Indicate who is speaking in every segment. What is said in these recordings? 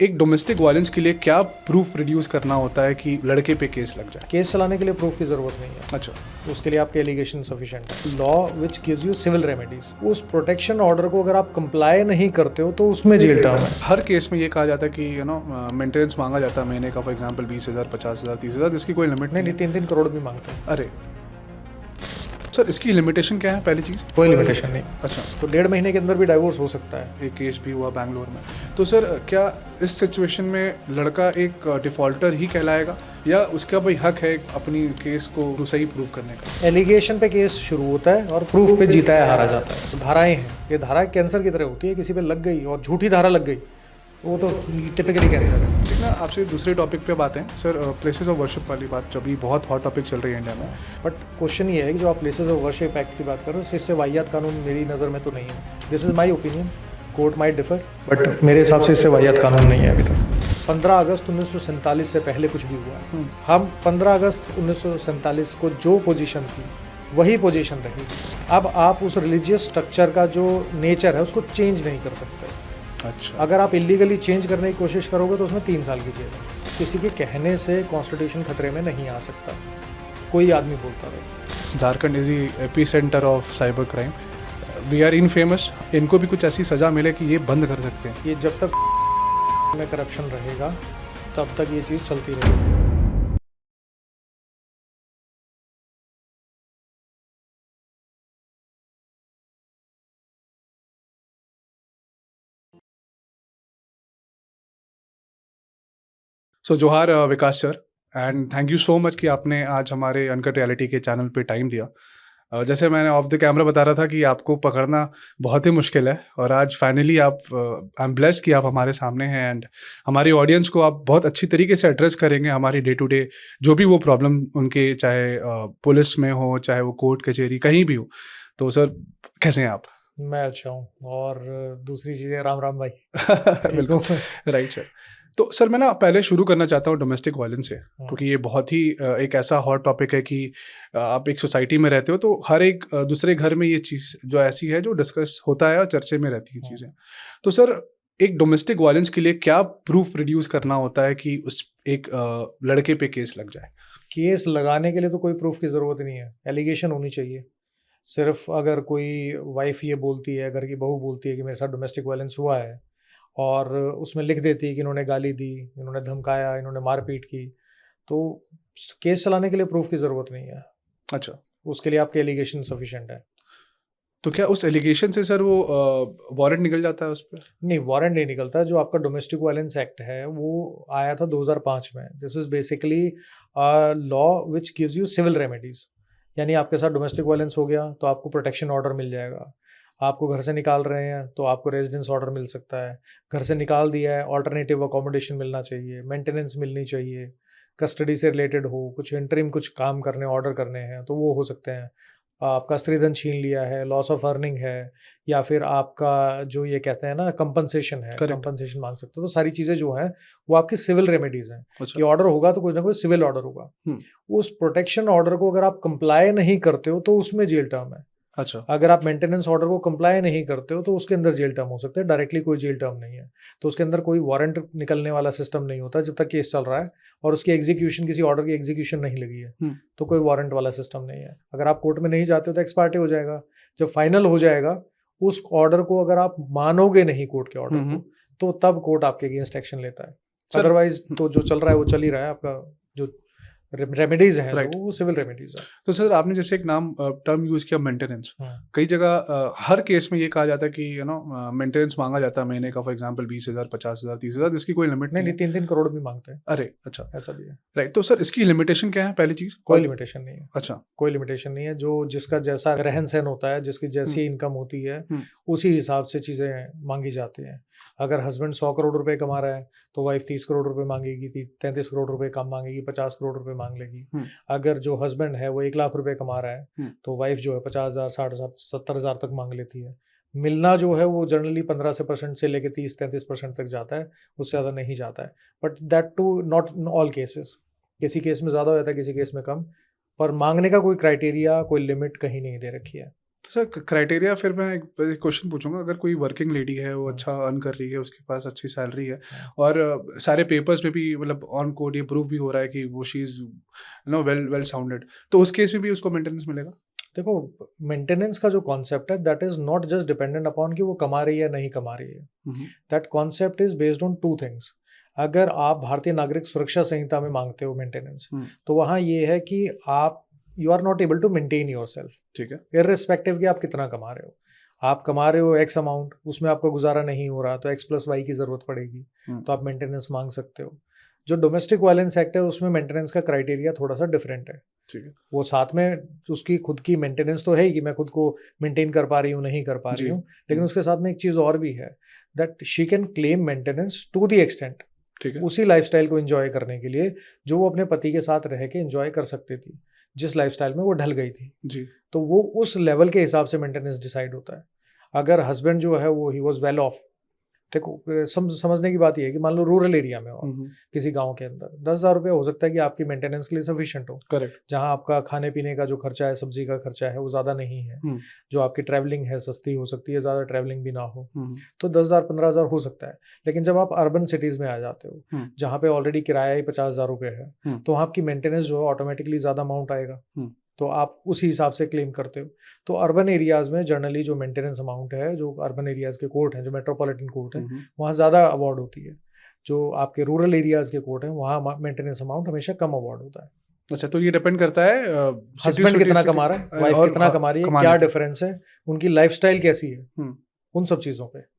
Speaker 1: एक domestic violence के लिए क्या प्रूफ प्रोड्यूस करना होता है कि लड़के पे केस लग जाए?
Speaker 2: केस चलाने के लिए प्रूफ की ज़रूरत नहीं है।
Speaker 1: अच्छा,
Speaker 2: उसके लिए आपके एलिगेशन सफिशिएंट है। Law which gives you civil remedies, उस प्रोटेक्शन ऑर्डर को अगर आप कंप्लाई नहीं करते हो तो उसमें जेल टर्म है।
Speaker 1: हर केस में ये कहा जाता है कि मेंटेनेंस मांगा जाता है महीने का, फॉर एग्जांपल 20,000, 50,000, 30,000, इसकी कोई लिमिट
Speaker 2: नहीं, 3-3 करोड़ भी मांगते हैं।
Speaker 1: अरे सर, इसकी लिमिटेशन क्या है? पहली चीज़,
Speaker 2: कोई लिमिटेशन नहीं।
Speaker 1: अच्छा,
Speaker 2: तो 1.5 महीने के अंदर भी डाइवोर्स हो सकता है।
Speaker 1: एक केस भी हुआ बैंगलोर में। तो सर, क्या इस सिचुएशन में लड़का एक डिफॉल्टर ही कहलाएगा या उसका भाई हक है अपनी केस को सही प्रूव करने का?
Speaker 2: एलिगेशन पे केस शुरू होता है और प्रूफ पे जीता है हारा जाता है। तो धाराएं हैं, ये धारा कैंसर की तरह होती है, किसी पे लग गई और झूठी धारा लग गई तो वो तो टिपिकली कैंसर है।
Speaker 1: ठीक ना, आपसे दूसरे टॉपिक पे बात है सर, प्लेसेस ऑफ वर्शिप वाली बात जो अभी बहुत हॉट टॉपिक चल रही है इंडिया में।
Speaker 2: बट क्वेश्चन ये है कि जो आप प्लेसेस ऑफ वर्शिप एक्ट की बात कर रहे हो, इससे वाहियात कानून मेरी नज़र में तो नहीं है। This is my opinion, court might differ, but मेरे हिसाब से इससे वाहियात कानून नहीं है अभी तक। 15 अगस्त 1947 से पहले कुछ भी हुआ है, हम 15 अगस्त 1947 को जो पोजीशन थी वही पोजीशन रहेगी। अब आप उस रिलीजियस स्ट्रक्चर का जो नेचर है उसको चेंज नहीं कर सकते।
Speaker 1: अच्छा,
Speaker 2: अगर आप इलीगली चेंज करने की कोशिश करोगे तो उसमें 3 साल की जेल है। किसी के कहने से कॉन्स्टिट्यूशन खतरे में नहीं आ सकता, कोई आदमी बोलता रहे।
Speaker 1: Jharkhand is the epicentre of cyber crime, we are infamous. इनको भी कुछ ऐसी सज़ा मिले कि ये बंद कर सकते हैं।
Speaker 2: ये जब तक में करप्शन रहेगा तब तक ये चीज़ चलती रहेगी।
Speaker 1: सो जोहार Vikas sir, and thank you so much कि आपने आज हमारे अनकट रियलिटी के चैनल पे टाइम दिया। जैसे मैंने ऑफ द कैमरा बता रहा था कि आपको पकड़ना बहुत ही मुश्किल है और आज फाइनली आप, आई एम ब्लेस्ड कि आप हमारे सामने हैं एंड हमारी ऑडियंस को आप बहुत अच्छी तरीके से एड्रेस करेंगे हमारी डे टू डे जो भी वो प्रॉब्लम उनके, चाहे पुलिस में हो, चाहे वो कोर्ट कचहरी कहीं भी हो। तो सर, कैसे हैं आप?
Speaker 2: मैं अच्छा हूँ। और दूसरी चीज़ें, राम राम भाई।
Speaker 1: बिल्कुल, राइट सर। तो सर, मैं ना पहले शुरू करना चाहता हूँ डोमेस्टिक वायलेंस से, क्योंकि ये बहुत ही एक ऐसा हॉट टॉपिक है कि आप एक सोसाइटी में रहते हो तो हर एक दूसरे घर में ये चीज़ जो ऐसी है जो डिस्कस होता है और चर्चे में रहती है चीज़ें। तो सर, एक डोमेस्टिक वायलेंस के लिए क्या प्रूफ प्रोड्यूस करना होता है कि उस एक लड़के पे केस लग जाए?
Speaker 2: केस लगाने के लिए तो कोई प्रूफ की ज़रूरत नहीं है, एलिगेशन होनी चाहिए। सिर्फ अगर कोई वाइफ ये बोलती है, घर की बहू बोलती है कि मेरे साथ डोमेस्टिक वायलेंस हुआ है और उसमें लिख देती है कि इन्होंने गाली दी, इन्होंने धमकाया, इन्होंने मारपीट की, तो केस चलाने के लिए प्रूफ की ज़रूरत नहीं है।
Speaker 1: अच्छा,
Speaker 2: उसके लिए आपके एलिगेशन सफिशिएंट है।
Speaker 1: तो क्या उस एलिगेशन से सर वो वारंट निकल जाता है उस पर?
Speaker 2: नहीं, वारंट नहीं निकलता। जो आपका डोमेस्टिक वायलेंस एक्ट है वो आया था 2005 में। This is basically law which gives you civil remedies. यानी आपके साथ डोमेस्टिक वायलेंस हो गया तो आपको प्रोटेक्शन ऑर्डर मिल जाएगा। आपको घर से निकाल रहे हैं तो आपको रेजिडेंस ऑर्डर मिल सकता है। घर से निकाल दिया है, ऑल्टरनेटिव अकोमोडेशन मिलना चाहिए, मेंटेनेंस मिलनी चाहिए, कस्टडी से रिलेटेड हो, कुछ इंटरिम कुछ काम करने, ऑर्डर करने हैं तो वो हो सकते हैं। आपका स्त्रीधन छीन लिया है, लॉस ऑफ अर्निंग है, या फिर आपका जो ये कहते हैं ना कंपनसेशन है,
Speaker 1: करेक्ट।
Speaker 2: कंपनसेशन मांग सकते हो। तो सारी चीज़ें जो हैं वो आपकी सिविल रेमेडीज़ हैं।
Speaker 1: अच्छा,
Speaker 2: ये ऑर्डर होगा तो कुछ ना कुछ सिविल ऑर्डर होगा। उस प्रोटेक्शन ऑर्डर को अगर आप कंप्लाई नहीं करते हो तो उसमें जेल टर्म है।
Speaker 1: अच्छा,
Speaker 2: अगर आप मेंटेनेंस ऑर्डर को कंप्लाई नहीं करते हो तो उसके अंदर जेल टर्म हो सकता है। डायरेक्टली कोई जेल टर्म नहीं है, तो उसके अंदर कोई वारंट निकलने वाला सिस्टम नहीं होता जब तक केस चल रहा है और उसकी एग्जीक्यूशन, किसी ऑर्डर की एग्जीक्यूशन नहीं लगी है तो कोई वारंट वाला सिस्टम नहीं है। अगर आप कोर्ट में नहीं जाते हो तो एक्सपार्टी हो जाएगा। जब फाइनल हो जाएगा उस ऑर्डर को, अगर आप मानोगे नहीं कोर्ट के ऑर्डर को, तो तब कोर्ट आपके अगेंस्ट एक्शन लेता है। अदरवाइज तो जो चल रहा है वो चल ही रहा है। आपका जो रेमेडीज हैं
Speaker 1: Right.
Speaker 2: जो वो सिविल रेमेडीज है।
Speaker 1: तो सर, आपने जैसे एक नाम टर्म यूज किया मेंटेनेंस। कई जगह हर केस में ये कहा जाता है कि मेंटेनेंस मांगा जाता है महीने का, फॉर एग्जांपल 20,000, 50,000, 30,000, इसकी कोई लिमिट
Speaker 2: नहीं,
Speaker 1: नहीं।
Speaker 2: 3-3 करोड़ भी मांगते हैं।
Speaker 1: अरे अच्छा,
Speaker 2: ऐसा भी है।
Speaker 1: राइट। तो सर, इसकी लिमिटेशन क्या है पहली चीज?
Speaker 2: कोई लिमिटेशन नहीं है।
Speaker 1: अच्छा,
Speaker 2: कोई लिमिटेशन नहीं है। जो जिसका जैसा रहन सहन होता है, जिसकी जैसी इनकम होती है, उसी हिसाब से चीज़ें मांगी जाती हैं। अगर हस्बैंड 100 करोड़ रुपए कमा रहा है तो वाइफ 30 करोड़ रुपए मांगेगी, 33 करोड़ रुपए कम मांगेगी, 50 करोड़ रुपए मांग लेगी। अगर जो हस्बैंड है वो 1 लाख रुपए कमा रहा है तो वाइफ जो है 50,000, 60,000, 70,000 तक मांग लेती है। मिलना जो है वो जनरली 15% से लेके 30-33% तक जाता है, उससे ज़्यादा नहीं जाता है। But that too not in all cases. किसी केस में ज़्यादा हो जाता है, किसी केस में कम, पर मांगने का कोई क्राइटेरिया, कोई लिमिट कहीं नहीं दे रखी है।
Speaker 1: तो सर क्राइटेरिया फिर मैं एक क्वेश्चन पूछूंगा, अगर कोई वर्किंग लेडी है, वो अच्छा अर्न कर रही है, उसके पास अच्छी सैलरी है और सारे पेपर्स में भी मतलब ऑन कोड ये प्रूव भी हो रहा है कि वो she is well well sounded, तो उस केस में भी उसको मेंटेनेंस मिलेगा?
Speaker 2: देखो, मेंटेनेंस का जो कॉन्सेप्ट है that is not just dependent upon कि वो कमा रही है या नहीं कमा रही है। That concept is based on two things. अगर आप भारतीय नागरिक सुरक्षा संहिता में मांगते हो मेंटेनेंस, तो वहाँ ये है कि आप you are not able to maintain yourself,
Speaker 1: ठीक है,
Speaker 2: इर्रिस्पेक्टिव कि आप कितना कमा रहे हो। आप कमा रहे हो एक्स अमाउंट, उसमें आपका गुजारा नहीं हो रहा, तो एक्स प्लस वाई की जरूरत पड़ेगी, तो आप मेंटेनेंस मांग सकते हो। जो डोमेस्टिक वायलेंस एक्ट है उसमें मेंटेनेंस का क्राइटेरिया थोड़ा सा डिफरेंट है।
Speaker 1: ठीक है,
Speaker 2: वो साथ में उसकी खुद की मेंटेनेंस तो है ही कि मैं खुद को मेंटेन कर पा रही हूँ नहीं कर पा रही हूँ, लेकिन उसके साथ में एक चीज़ और भी है that she can claim maintenance to the extent,
Speaker 1: ठीक है,
Speaker 2: उसी लाइफस्टाइल को एंजॉय करने के लिए जो वो अपने पति के साथ रह के एंजॉय कर सकती थी, जिस लाइफस्टाइल में वो ढल गई थी
Speaker 1: जी,
Speaker 2: तो वो उस लेवल के हिसाब से मेंटेनेंस डिसाइड होता है। अगर हस्बैंड जो है वो ही वॉज वेल ऑफ, देखो समझने की बात यह है कि मान लो रूरल एरिया में हो, किसी गांव के अंदर 10,000 रुपये हो सकता है कि आपकी मेंटेनेंस के लिए सफिशिएंट हो,
Speaker 1: करेक्ट,
Speaker 2: जहां आपका खाने पीने का जो खर्चा है, सब्जी का खर्चा है वो ज़्यादा नहीं है, जो आपकी ट्रैवलिंग है सस्ती हो सकती है, ज़्यादा ट्रैवलिंग भी ना हो, तो 10,000 15,000 हो सकता है। लेकिन जब आप अर्बन सिटीज़ में आ जाते हो जहाँ पे ऑलरेडी किराया ही 50,000 रुपये है, तो वहाँ आपकी मेंटेनेंस जो है ऑटोमेटिकली ज़्यादा अमाउंट आएगा, तो आप उसी हिसाब से क्लेम करते हो। तो अर्बन एरियाज़ में जनरली जो मेंटेनेंस अमाउंट है, जो अर्बन एरियाज़ के कोर्ट हैं, जो मेट्रोपॉलिटन कोर्ट है, वहाँ ज़्यादा अवार्ड होती है। जो आपके रूरल एरियाज़ के कोर्ट हैं वहाँ मेंटेनेंस अमाउंट हमेशा कम अवार्ड होता है।
Speaker 1: अच्छा, तो ये डिपेंड करता है
Speaker 2: हस्बैंड कितना कमा रहा है, वाइफ कितना कमा रही है, क्या डिफरेंस है, उनकी लाइफस्टाइल कैसी है, उन सब चीज़ों पे।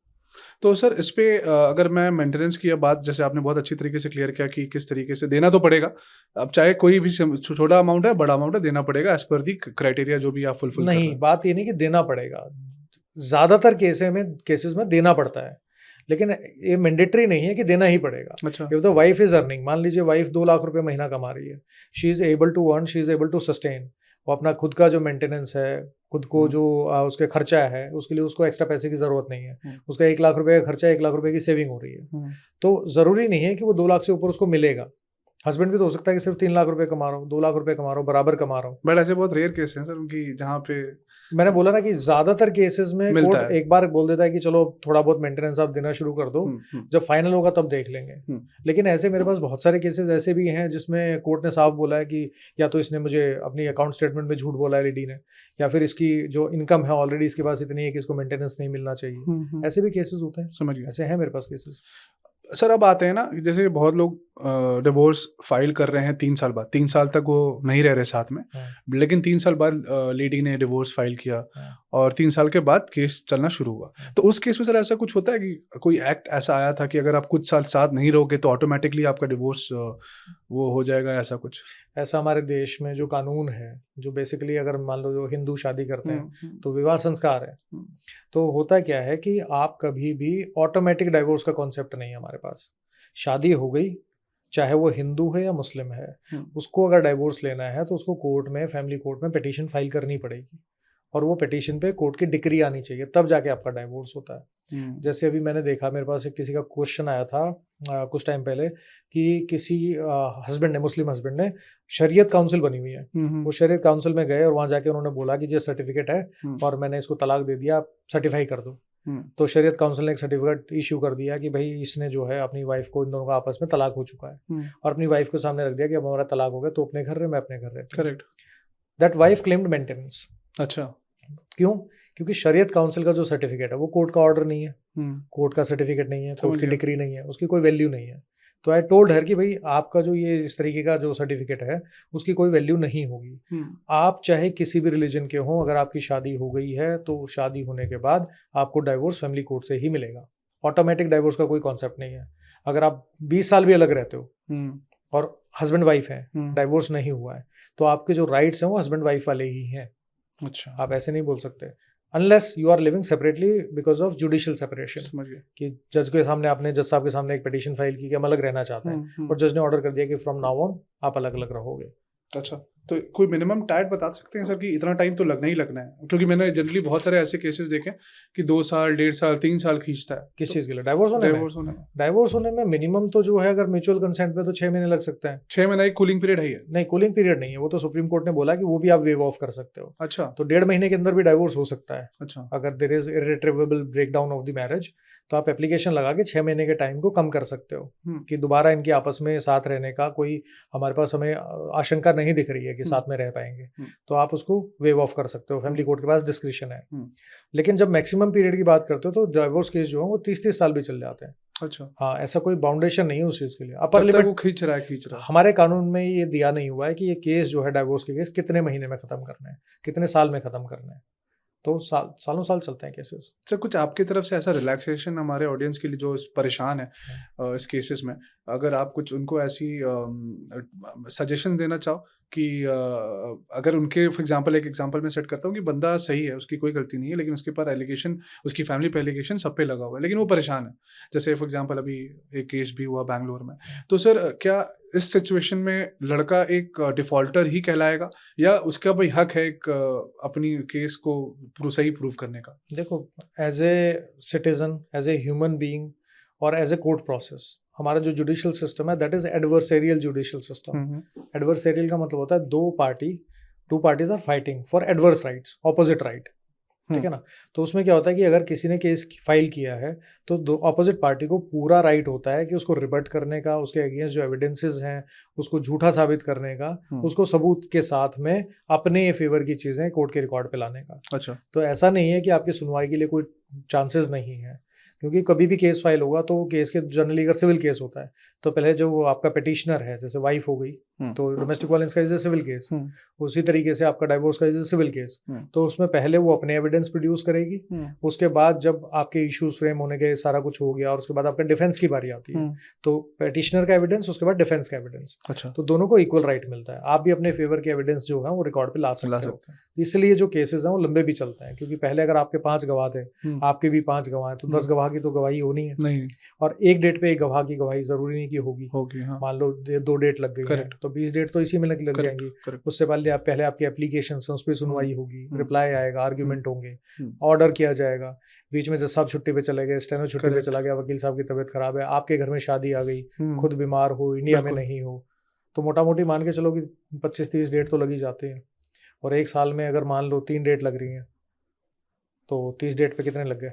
Speaker 1: तो सर इस पे अगर मैं मेंटेनेंस की बात, जैसे आपने बहुत अच्छी तरीके से क्लियर किया कि किस तरीके से देना तो पड़ेगा, अब चाहे कोई भी छोटा अमाउंट है बड़ा अमाउंट है, देना पड़ेगा एज पर दी क्राइटेरिया जो भी आप फुलफिल कर रहे हैं।
Speaker 2: नहीं, बात ये नहीं कि देना पड़ेगा, ज़्यादातर केसेस में देना पड़ता है, लेकिन ये मैंडेटरी नहीं है कि देना ही पड़ेगा।
Speaker 1: अच्छा,
Speaker 2: if the wife is earning, मान लीजिए वाइफ 2 लाख रुपए महीना कमा रही है, she is able to earn, she is able to sustain, वो अपना खुद का जो मेंटेनेंस है, खुद को जो उसके खर्चा है, उसके लिए उसको एक्स्ट्रा पैसे की जरूरत नहीं है, उसका 1 लाख रुपए का खर्चा, 1 लाख रुपए की सेविंग हो रही है, तो जरूरी नहीं है कि वो 2 लाख से ऊपर उसको मिलेगा। हस्बैंड भी तो हो सकता है कि सिर्फ 3 लाख रुपए कमा रहा हूँ, 2 लाख रुपए कमा रहा हूँ, बराबर कमा रहा हूँ।
Speaker 1: बट ऐसे बहुत रेयर केस हैं सर उनकी जहाँ पे
Speaker 2: मैंने बोला ना कि ज्यादातर केसेस में
Speaker 1: मिलता
Speaker 2: कोर्ट
Speaker 1: है।
Speaker 2: एक बार बोल देता है कि चलो थोड़ा बहुत मेंटेनेंस आप देना शुरू कर दो, जब फाइनल होगा तब देख लेंगे। लेकिन ऐसे मेरे पास बहुत सारे केसेस ऐसे भी हैं जिसमें कोर्ट ने साफ बोला है कि या तो इसने मुझे अपनी अकाउंट स्टेटमेंट में झूठ बोला है लेडी ने, या फिर इसकी जो इनकम है ऑलरेडी इसके पास इतनी है कि इसको मेंटेनेंस नहीं मिलना चाहिए। ऐसे भी केसेस होते हैं,
Speaker 1: समझ गया।
Speaker 2: ऐसे हैं मेरे पास केसेस।
Speaker 1: सर अब आते हैं ना, जैसे बहुत लोग डिवोर्स फाइल कर रहे हैं 3 साल बाद, 3 साल तक वो नहीं रह रहे साथ में, लेकिन 3 साल बाद लेडी ने डिवोर्स फाइल किया और 3 साल के बाद केस चलना शुरू हुआ, तो उस केस में सर ऐसा कुछ होता है कि कोई एक्ट ऐसा आया था कि अगर आप कुछ साल साथ नहीं रहोगे तो ऑटोमेटिकली आपका डिवोर्स वो हो जाएगा, ऐसा कुछ?
Speaker 2: ऐसा हमारे देश में जो कानून है, जो बेसिकली अगर मान लो जो हिंदू शादी करते हैं तो विवाह संस्कार है, तो होता क्या है कि आप कभी भी ऑटोमेटिक डाइवोर्स का कॉन्सेप्ट नहीं है हमारे पास। शादी हो गई, चाहे वो हिंदू है या मुस्लिम है, उसको अगर डाइवोर्स लेना है तो उसको कोर्ट में, फैमिली कोर्ट में पिटीशन फाइल करनी पड़ेगी, और वो पिटीशन पे कोर्ट की डिक्री आनी चाहिए, तब जाके आपका डाइवोर्स होता है। जैसे अभी मैंने देखा, मेरे पास एक किसी का क्वेश्चन आया था कुछ टाइम पहले कि किसी हस्बैंड ने, मुस्लिम हस्बैंड ने, शरीयत काउंसिल बनी हुई है, वो शरीयत काउंसिल में गए और वहाँ जाके उन्होंने बोला कि ये सर्टिफिकेट है और मैंने इसको तलाक दे दिया, आप सर्टिफाई कर दो। तो शरीयत काउंसिल ने एक सर्टिफिकेट इशू कर दिया कि भाई इसने जो है अपनी वाइफ को, इन दोनों का आपस में तलाक हो चुका है, और अपनी वाइफ को सामने रख दिया कि अब हमारा तलाक हो गया, तो अपने घर रहे, मैं अपने घर रहती हूँ।
Speaker 1: Correct.
Speaker 2: That wife claimed maintenance.
Speaker 1: अच्छा,
Speaker 2: क्यों? क्योंकि शरीयत काउंसिल का जो सर्टिफिकेट है वो कोर्ट का ऑर्डर नहीं है, कोर्ट का सर्टिफिकेट नहीं है, कोर्ट की डिक्री नहीं है, उसकी कोई वैल्यू नहीं है। तो आई टोल्ड हर कि भाई आपका जो ये इस तरीके का जो सर्टिफिकेट है उसकी कोई वैल्यू नहीं होगी। आप चाहे किसी भी रिलीजन के हो, अगर आपकी शादी हो गई है तो शादी होने के बाद आपको डाइवोर्स फैमिली कोर्ट से ही मिलेगा। ऑटोमेटिक डाइवोर्स का कोई कॉन्सेप्ट नहीं है। अगर आप 20 साल भी अलग रहते हो और हस्बैंड वाइफ है, डाइवोर्स नहीं हुआ है, तो आपके जो राइट्स हैं वो हस्बैंड वाइफ वाले ही हैं।
Speaker 1: अच्छा,
Speaker 2: आप ऐसे नहीं बोल सकते unless you are living separately because of judicial separation.
Speaker 1: समझ गया
Speaker 2: कि जज के सामने आपने, जज साहब के सामने एक पिटीशन फाइल की कि हम अलग रहना चाहते हैं, और जज ने ऑर्डर कर दिया कि फ्रॉम नाउ ऑन आप अलग अलग रहोगे।
Speaker 1: अच्छा, तो कोई मिनिमम टाइम बता सकते हैं सर कि इतना टाइम तो लगना ही लगना है? क्योंकि मैंने जनरली बहुत सारे ऐसे केसेस देखे कि 2 साल, 1.5 साल, 3 साल खींचता है।
Speaker 2: किस
Speaker 1: तो
Speaker 2: चीज़ के लिए? डाइवोर्स होने में?
Speaker 1: डिवोर्स होने में
Speaker 2: डाइवोर्स होने में मिनिमम तो जो है, अगर म्यूचुअल कंसेंट पे तो 6 महीने लग सकते हैं।
Speaker 1: 6 महीने की कूलिंग पीरियड है ही है?
Speaker 2: नहीं, कूलिंग पीरियड नहीं है, वो तो सुप्रीम कोर्ट ने बोला कि वो भी आप वेव ऑफ कर सकते हो।
Speaker 1: अच्छा,
Speaker 2: तो 1.5 महीने के अंदर भी डाइवोर्स हो सकता है।
Speaker 1: अच्छा।
Speaker 2: अगर there is irretrievable breakdown of the marriage, तो आप एप्लीकेशन लगा के 6 महीने के टाइम को कम कर सकते हो कि दोबारा इनके आपस में साथ रहने का कोई हमारे पास हमें आशंका नहीं दिख रही है कि साथ में रह पाएंगे, तो आप उसको वेव ऑफ कर सकते हो। फैमिली कोर्ट के पास डिस्क्रिशन है। लेकिन जब मैक्सिमम पीरियड की बात करते हो तो डाइवोर्स केस जो है वो 30-30 साल भी चल जाते हैं।
Speaker 1: अच्छा,
Speaker 2: हाँ, ऐसा कोई बाउंडेशन नहीं है उस चीज़ के लिए।
Speaker 1: जब
Speaker 2: अपर
Speaker 1: तक
Speaker 2: लिमिट
Speaker 1: वो खींच रहा है।
Speaker 2: हमारे कानून में ये दिया नहीं हुआ है कि ये केस जो है, डाइवोर्स के केस कितने महीने में खत्म करना है, कितने साल में खत्म करना है। तो सालों साल चलते हैं केसेस।
Speaker 1: सर कुछ आपकी तरफ से ऐसा रिलैक्सेशन हमारे ऑडियंस के लिए जो परेशान है इस केसेस में, अगर आप कुछ उनको ऐसी सजेशन देना चाहो कि अगर उनके फॉर एग्जांपल एक एग्जांपल मैं सेट करता हूँ कि बंदा सही है, उसकी कोई गलती नहीं है, लेकिन उसके पर एलिगेशन, उसकी फैमिली पे एलिगेशन सब पे लगा हुआ है, लेकिन वो परेशान है। जैसे फॉर एग्जांपल अभी एक केस भी हुआ बैंगलोर में, तो सर क्या इस सिचुएशन में लड़का एक डिफॉल्टर ही कहलाएगा या उसका भाई हक है एक अपनी केस को सही प्रूव करने का?
Speaker 2: देखो, as a citizen, as a human being और एज ए कोर्ट प्रोसेस, हमारा जो जुडिशियल सिस्टम है that is adversarial judicial system. Adversarial का मतलब होता है two parties are fighting for adverse rights, opposite right. ठीक है ना? तो उसमें क्या होता है कि अगर किसी ने केस फाइल किया है तो दो ऑपोजिट पार्टी को पूरा राइट होता है कि उसको रिबट करने का, उसके अगेंस्ट जो एविडेंसेस हैं उसको झूठा साबित करने का, उसको सबूत के साथ में अपने फेवर की चीज़ें कोर्ट के रिकॉर्ड पे लाने का।
Speaker 1: अच्छा,
Speaker 2: तो ऐसा नहीं है कि आपकी सुनवाई के लिए कोई चांसेस नहीं है, क्योंकि कभी भी केस फाइल होगा तो केस के जनरली अगर सिविल केस होता है तो पहले जो वो आपका पिटिशनर है, जैसे वाइफ हो गई तो डोमेस्टिक वायलेंस का इज ए सिविल केस, उसी तरीके से आपका डाइवोर्स का इज ए सिविल केस। तो उसमें पहले वो अपने एविडेंस प्रोड्यूस करेगी, उसके बाद जब आपके इश्यूज फ्रेम होने के सारा कुछ हो गया और उसके बाद आपका डिफेंस की बारी आती है, तो पिटिशनर का एविडेंस, उसके बाद डिफेंस का एविडेंस।
Speaker 1: अच्छा,
Speaker 2: तो दोनों को इक्वल राइट मिलता है। आप भी अपने फेवर के एविडेंस जो है वो रिकॉर्ड पे ला सकते हो। इसलिए जो केसेस हैं वो लंबे भी चलते हैं, क्योंकि पहले अगर आपके 5 गवाह थे, आपके भी 5 गवाह हैं, तो 10 गवाह की तो गवाही होनी है
Speaker 1: नहीं,
Speaker 2: और एक डेट पे एक गवाह की गवाही जरूरी नहीं कि होगी।
Speaker 1: हाँ।
Speaker 2: मान लो 2 डेट लग गई है तो 20 डेट तो इसी में लग जाएंगी। उससे पहले आपकी एप्लीकेशन है, उस पर सुनवाई होगी, रिप्लाई आएगा, आर्ग्यूमेंट होंगे, ऑर्डर किया जाएगा। बीच में जज साहब छुट्टी पे चले गए, स्टेनो छुट्टी पे चला गया, वकील साहब की तबीयत खराब है, आपके घर में शादी आ गई, खुद बीमार हो, इंडिया में नहीं हो, तो मोटा मोटी मान के चलो कि 25-30 डेट तो लगी जाती है। और एक साल में अगर मान लो 3 डेट लग रही हैं तो 30 डेट पे कितने लग गए?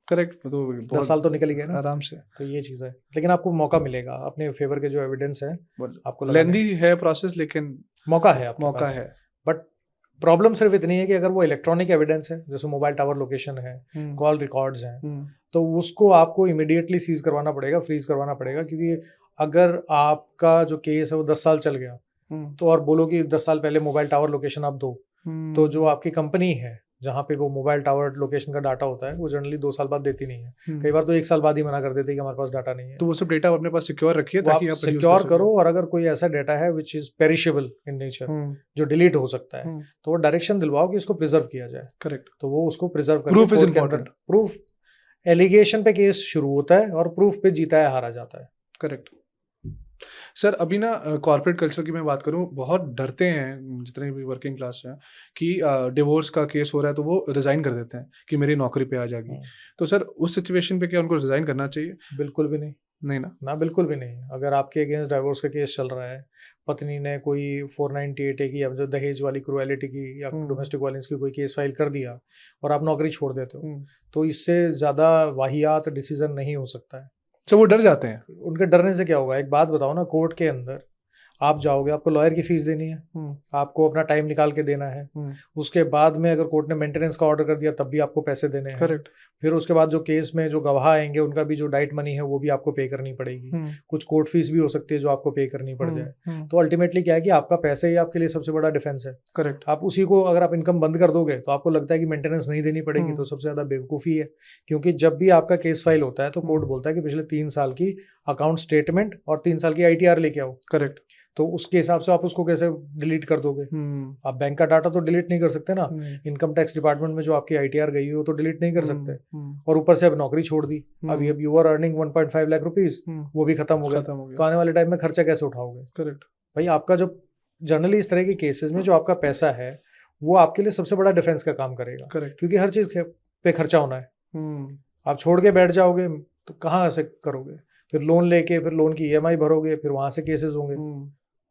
Speaker 1: करेक्ट, तो
Speaker 2: 10 साल तो निकल ही गए ना
Speaker 1: आराम से।
Speaker 2: तो ये चीज़ है, लेकिन आपको मौका मिलेगा अपने फेवर के जो एविडेंस है आपको
Speaker 1: लेंदी है प्रोसेस, लेकिन
Speaker 2: मौका है, आपके
Speaker 1: मौका
Speaker 2: पास
Speaker 1: है।
Speaker 2: बट प्रॉब्लम सिर्फ इतनी है कि अगर वो इलेक्ट्रॉनिक एविडेंस है, जैसे मोबाइल टावर लोकेशन है, कॉल रिकॉर्ड्स हैं, तो उसको आपको इमीडिएटली सीज करवाना पड़ेगा, फ्रीज करवाना पड़ेगा। क्योंकि अगर आपका जो केस है वो 10 साल चल गया तो और बोलो कि 10 साल पहले मोबाइल टावर लोकेशन आप दो, तो जो आपकी कंपनी है जहाँ पे वो मोबाइल टावर लोकेशन का डाटा होता है वो जनरली 2 साल बाद देती नहीं है, कई बार तो 1 साल बाद ही मना कर देती है कि हमारे पास डाटा नहीं है।
Speaker 1: तो वो सब डेटा अपने पास सिक्योर रखिए ताकि आप
Speaker 2: सिक्योर करो, और अगर कोई ऐसा डाटा है which is perishable in nature, जो डिलीट हो सकता है, तो वो डायरेक्शन दिलवाओ कि इसको प्रिजर्व किया जाए।
Speaker 1: करेक्ट,
Speaker 2: तो वो उसको प्रिजर्व करके
Speaker 1: proof is important.
Speaker 2: Proof, allegation पे केस शुरू होता है और प्रूफ पे जीता है हारा जाता है।
Speaker 1: करेक्ट सर, अभी ना कॉर्पोरेट कल्चर की मैं बात करूं, बहुत डरते हैं जितने भी वर्किंग क्लास हैं कि डिवोर्स का केस हो रहा है तो वो रिज़ाइन कर देते हैं कि मेरी नौकरी पे आ जाएगी। तो सर उस सिचुएशन पे क्या उनको रिज़ाइन करना चाहिए?
Speaker 2: बिल्कुल भी नहीं।
Speaker 1: नहीं ना
Speaker 2: बिल्कुल भी नहीं। अगर आपके अगेंस्ट डाइवोर्स का केस चल रहा है, पत्नी ने कोई 498 की या जो दहेज वाली क्रूएलिटी की या डोमेस्टिक वायलेंस की कोई केस फाइल कर दिया और आप नौकरी छोड़ देते हो, तो इससे ज़्यादा वाहियात डिसीजन नहीं हो सकता है।
Speaker 1: तो वो डर जाते हैं।
Speaker 2: उनके डरने से क्या होगा? एक बात बताओ ना, कोर्ट के अंदर आप जाओगे, आपको लॉयर की फीस देनी है, आपको अपना टाइम निकाल के देना है, उसके बाद में अगर कोर्ट ने मेंटेनेंस का ऑर्डर कर दिया तब भी आपको पैसे देने हैं।
Speaker 1: करेक्ट।
Speaker 2: फिर उसके बाद जो केस में जो गवाह आएंगे उनका भी जो डाइट मनी है वो भी आपको पे करनी पड़ेगी। कुछ कोर्ट फीस भी हो सकती है जो आपको पे करनी पड़ जाए। तो अल्टीमेटली क्या है कि आपका पैसे ही आपके लिए सबसे बड़ा डिफेंस है।
Speaker 1: करेक्ट।
Speaker 2: आप उसी को अगर आप इनकम बंद कर दोगे तो आपको लगता है कि मेंटेनेंस नहीं देनी पड़ेगी, तो सबसे ज्यादा बेवकूफ़ी है। क्योंकि जब भी आपका केस फाइल होता है तो कोर्ट बोलता है कि पिछले 3 साल की अकाउंट स्टेटमेंट और 3 साल की ITR लेके आओ।
Speaker 1: करेक्ट।
Speaker 2: तो उसके हिसाब से आप उसको कैसे डिलीट कर दोगे? आप बैंक का डाटा तो डिलीट नहीं कर सकते ना, इनकम टैक्स डिपार्टमेंट में जो आपकी ITR गई है वो तो डिलीट नहीं कर सकते। और ऊपर से अब नौकरी छोड़ दी, अब you are earning 1.5 lakh rupees, वो भी खत्म हो गया। तो आने वाले टाइम में खर्चा कैसे उठाओगे?
Speaker 1: करेक्ट।
Speaker 2: भाई आपका जो जनरली इस तरह के केसेस में जो आपका पैसा है वो आपके लिए सबसे बड़ा डिफेंस का काम करेगा,
Speaker 1: करेक्ट।
Speaker 2: क्योंकि हर चीज़ पे खर्चा होना है। आप छोड़ के बैठ जाओगे तो कहाँ से करोगे, फिर लोन लेके फिर लोन की ईएमआई भरोगे, फिर वहां से केसेस होंगे।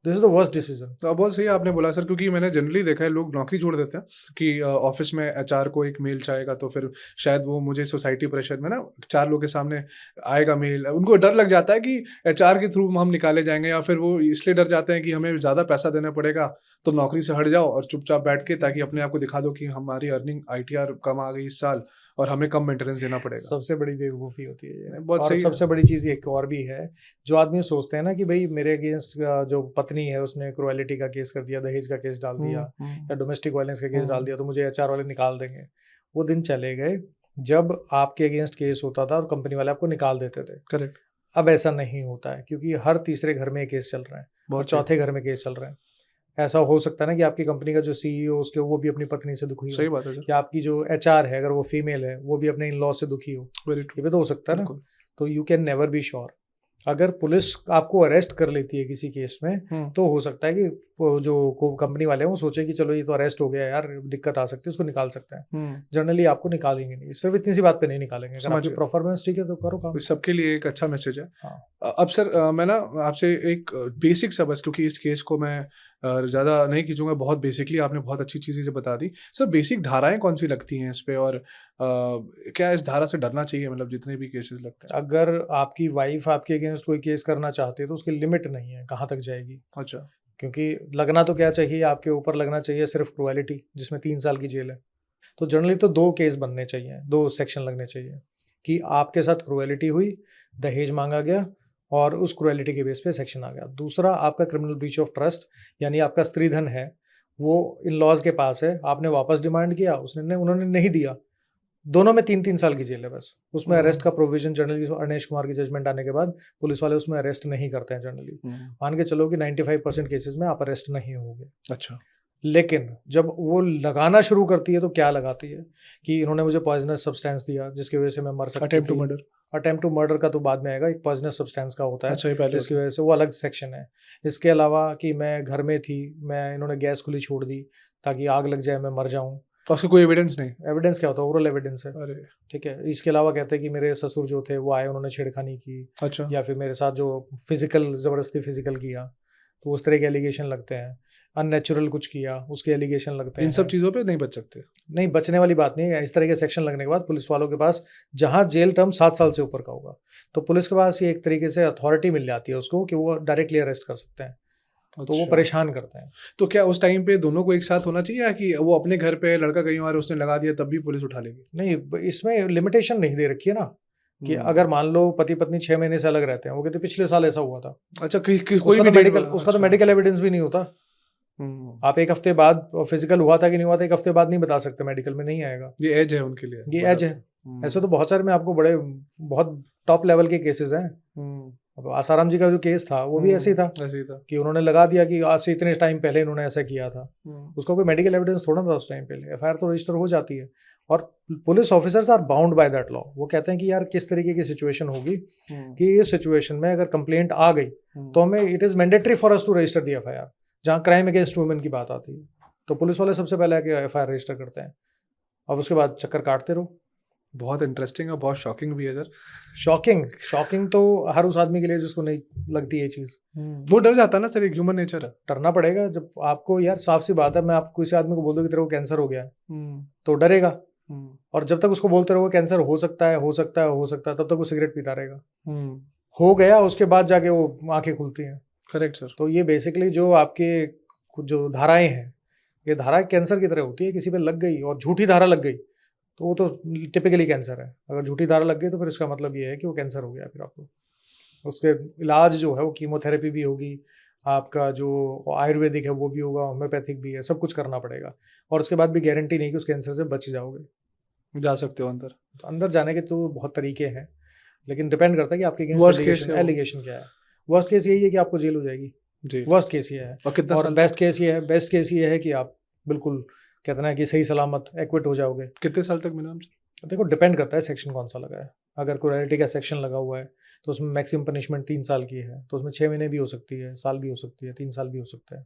Speaker 2: This is the worst decision.
Speaker 1: तो बहुत सही आपने बोला सर, क्योंकि मैंने जनरली देखा है लोग नौकरी छोड़ देते हैं कि ऑफिस में एचआर को एक मेल जाएगा तो फिर शायद वो मुझे सोसाइटी प्रेशर में ना 4 लोग के सामने आएगा मेल, उनको डर लग जाता है कि एचआर के थ्रू हम निकाले जाएंगे, या फिर वो इसलिए डर जाते हैं कि हमें ज़्यादा पैसा देना पड़ेगा तो नौकरी से हट जाओ और चुपचाप बैठ के, ताकि अपने आप को दिखा दो कि हमारी अर्निंग आईटीआर कम आ गई इस साल और हमें कम मेंटेनेंस देना पड़ेगा।
Speaker 2: सबसे बड़ी बेवकूफ़ी होती है ये।
Speaker 1: बहुत
Speaker 2: और
Speaker 1: सही है।
Speaker 2: सबसे बड़ी चीज़ एक और भी है, जो आदमी सोचते हैं ना कि भाई मेरे अगेंस्ट जो पत्नी है उसने क्रुएलिटी का केस कर दिया, दहेज का केस डाल दिया या डोमेस्टिक वायलेंस का केस डाल दिया तो मुझे एचआर वाले निकाल देंगे। वो दिन चले गए जब आपके अगेंस्ट केस होता था और कंपनी वाले आपको निकाल देते थे।
Speaker 1: करेक्ट।
Speaker 2: अब ऐसा नहीं होता है, क्योंकि हर तीसरे घर में केस चल रहा है और
Speaker 1: बहुत सही।
Speaker 2: चौथे घर में केस चल रहा है। ऐसा हो सकता है ना कि आपकी कंपनी का जो सीईओ उसके वो भी अपनी पत्नी से दुखी हो,
Speaker 1: सही बात है सर।
Speaker 2: या आपकी जो एचआर है अगर वो फीमेल है वो भी अपने इन लॉ से दुखी हो।
Speaker 1: वेरी
Speaker 2: ये भी तो हो सकता है ना।
Speaker 1: बिल्कुल।
Speaker 2: तो you can never be sure. अगर पुलिस आपको अरेस्ट कर लेती है किसी केस में तो हो सकता है कि वो जो कंपनी वाले हैं वो सोचे कि चलो ये तो अरेस्ट हो गया यार, दिक्कत आ सकती है, उसको निकाल सकते हैं। जनरली आपको निकालेंगे नहीं, सिर्फ इतनी सी बात पे नहीं निकालेंगे। अगर आपकी परफॉर्मेंस ठीक है तो करो काम।
Speaker 1: सबके लिए एक अच्छा मैसेज है।
Speaker 2: हाँ।
Speaker 1: अब सर मैं ना आपसे एक बेसिक सा, बस क्योंकि इस केस को मैं ज़्यादा नहीं खींचूंगा, बहुत बेसिकली आपने बहुत अच्छी चीज़ें बता दी सर। बेसिक धाराएं कौन सी लगती हैं इस पे, और क्या इस धारा से डरना चाहिए, मतलब जितने भी केसेस लगते हैं?
Speaker 2: अगर आपकी वाइफ आपके अगेंस्ट कोई केस करना चाहती है तो उसकी लिमिट नहीं है कहाँ तक जाएगी।
Speaker 1: अच्छा।
Speaker 2: क्योंकि लगना तो क्या चाहिए, आपके ऊपर लगना चाहिए सिर्फ क्रुएलिटी, जिसमें 3 साल की जेल है। तो जनरली तो 2 केस बनने चाहिए, 2 सेक्शन लगने चाहिए कि आपके साथ क्रुएलिटी हुई, दहेज मांगा गया और उस क्रुएलिटी के बेस पे सेक्शन आ गया। दूसरा आपका क्रिमिनल ब्रीच ऑफ ट्रस्ट, यानी आपका स्त्री धन है वो इन लॉज के पास है, आपने वापस डिमांड किया, उन्होंने नहीं दिया, दोनों में 3-3 साल की जेल है बस। उसमें अरेस्ट का प्रोविजन जनरली अनिश कुमार की जजमेंट आने के बाद पुलिस वाले उसमें अरेस्ट नहीं करते हैं जनरली। मान के चलो कि 95% केसेस में आप अरेस्ट नहीं होगे।
Speaker 1: अच्छा।
Speaker 2: लेकिन जब वो लगाना शुरू करती है तो क्या लगाती है कि इन्होंने मुझे पॉइजनस सब्सटेंस दिया जिसकी वजह से मैं मर सकती
Speaker 1: अटेम्प्ट टू
Speaker 2: थी।
Speaker 1: मर्डर।
Speaker 2: अटेम्प्ट टू मर्डर का तो बाद में आएगा, एक पॉइजनस सब्सटेंस का होता है।
Speaker 1: अच्छा, ये पहले
Speaker 2: जिसकी वजह से वो अलग सेक्शन है। इसके अलावा कि मैं घर में थी, मैं इन्होंने गैस खुली छोड़ दी ताकि आग लग जाए, मैं मर जाऊं।
Speaker 1: तो उसका कोई एविडेंस नहीं?
Speaker 2: एविडेंस क्या होता है? ओरल एविडेंस है।
Speaker 1: अरे
Speaker 2: ठीक है। इसके अलावा कहते हैं कि मेरे ससुर जो थे वो आए, उन्होंने छेड़खानी की,
Speaker 1: अच्छा।
Speaker 2: या फिर मेरे साथ जो ज़बरदस्ती फिजिकल किया, तो उस तरह के एलिगेशन लगते हैं। अननेचुरल कुछ किया उसके एलिगेशन लगते हैं।
Speaker 1: इन सब चीज़ों पे नहीं बच सकते?
Speaker 2: नहीं, बचने वाली बात नहीं है। इस तरह के सेक्शन लगने के बाद पुलिस वालों के पास, जहां जेल टर्म 7 साल से ऊपर का होगा, तो पुलिस के पास ये एक तरीके से अथॉरिटी मिल जाती है उसको कि वो डायरेक्टली अरेस्ट कर सकते हैं। तो वो परेशान करते हैं।
Speaker 1: तो क्या उस टाइम पे दोनों को एक साथ होना चाहिए, या कि वो अपने घर पे लड़का कहीं और उसने लगा दिया तब भी पुलिस उठा लेगी?
Speaker 2: नहीं, इसमें लिमिटेशन नहीं दे रखी है ना कि अगर मान लो पति पत्नी 6 महीने से अलग रहते हैं, वो कहते पिछले साल ऐसा हुआ था।
Speaker 1: अच्छा, कोई
Speaker 2: उसका
Speaker 1: भी
Speaker 2: तो मेडिकल, उसका तो मेडिकल एविडेंस भी नहीं होता। आप 1 हफ्ते बाद फिजिकल हुआ था कि नहीं हुआ था, 1 हफ्ते बाद नहीं बता सकते, मेडिकल में नहीं आएगा।
Speaker 1: ये एज है उनके लिए,
Speaker 2: ये एज है। ऐसे तो बहुत सारे, मैं आपको बहुत टॉप लेवल के केसेस हैं। अब आसाराम जी का जो केस था वो भी ऐसे ही था कि उन्होंने लगा दिया कि आज से इतने टाइम पहले इन्होंने ऐसा किया था। उसका कोई मेडिकल एविडेंस थोड़ा था उस टाइम पहले। एफआईआर तो रजिस्टर हो जाती है और police officers are bound by that law. वो कहते हैं कि यार किस तरीके की सिचुएशन होगी कि इस सिचुएशन में अगर कंप्लेंट आ गई तो हमें it is mandatory for us to register the FIR. जहाँ क्राइम अगेंस्ट वुमेन की बात आती है तो पुलिस वाले सबसे पहले आके एफआईआर रजिस्टर करते हैं, अब उसके बाद चक्कर काटते रहो।
Speaker 1: बहुत इंटरेस्टिंग और बहुत शॉकिंग भी है सर।
Speaker 2: शॉकिंग तो हर उस आदमी के लिए जिसको नहीं लगती है चीज़।
Speaker 1: वो डर जाता है ना सर, एक ह्यूमन नेचर है।
Speaker 2: डरना पड़ेगा। जब आपको, यार साफ सी बात है, मैं आपको किसी आदमी को बोल दूं कि तेरे को कैंसर हो गया है तो डरेगा, और जब तक उसको बोलते रहो कैंसर हो सकता है हो सकता है हो सकता है, तब तक वो सिगरेट पीता रहेगा। हो गया उसके बाद जाके वो आंखें खुलती हैं।
Speaker 1: Correct sir.
Speaker 2: तो ये बेसिकली जो आपके जो धाराएं हैं, ये धारा कैंसर की तरह होती है। किसी पे लग गई और झूठी धारा लग गई तो वो तो टिपिकली कैंसर है। अगर झूठी धारा लग गई तो फिर इसका मतलब ये है कि वो कैंसर हो गया। फिर आपको उसके इलाज जो है वो कीमोथेरेपी भी होगी, आपका जो आयुर्वेदिक है वो भी होगा, होम्योपैथिक भी है, सब कुछ करना पड़ेगा। और उसके बाद भी गारंटी नहीं कि उस कैंसर से बच जाओगे।
Speaker 1: जा सकते हो अंदर।
Speaker 2: तो अंदर जाने के तो बहुत तरीके हैं, लेकिन डिपेंड करता है कि आपके अगेंस्ट एलिगेशन क्या है। वर्स्ट केस यही है कि आपको जेल हो जाएगी जी। वर्स्ट केस ये है।
Speaker 1: और कितना
Speaker 2: और बेस्ट केस ये है कि आप बिल्कुल कहते हैं कि सही सलामत एक्विट हो जाओगे।
Speaker 1: कितने साल तक मिनिमम?
Speaker 2: देखो डिपेंड करता है सेक्शन कौन सा लगा है। अगर क्रुएलिटी का सेक्शन लगा हुआ है तो उसमें मैक्सिमम पनिशमेंट 3 साल की है, तो उसमें 6 महीने भी हो सकती है, साल भी हो सकती है, 3 साल भी हो सकता है।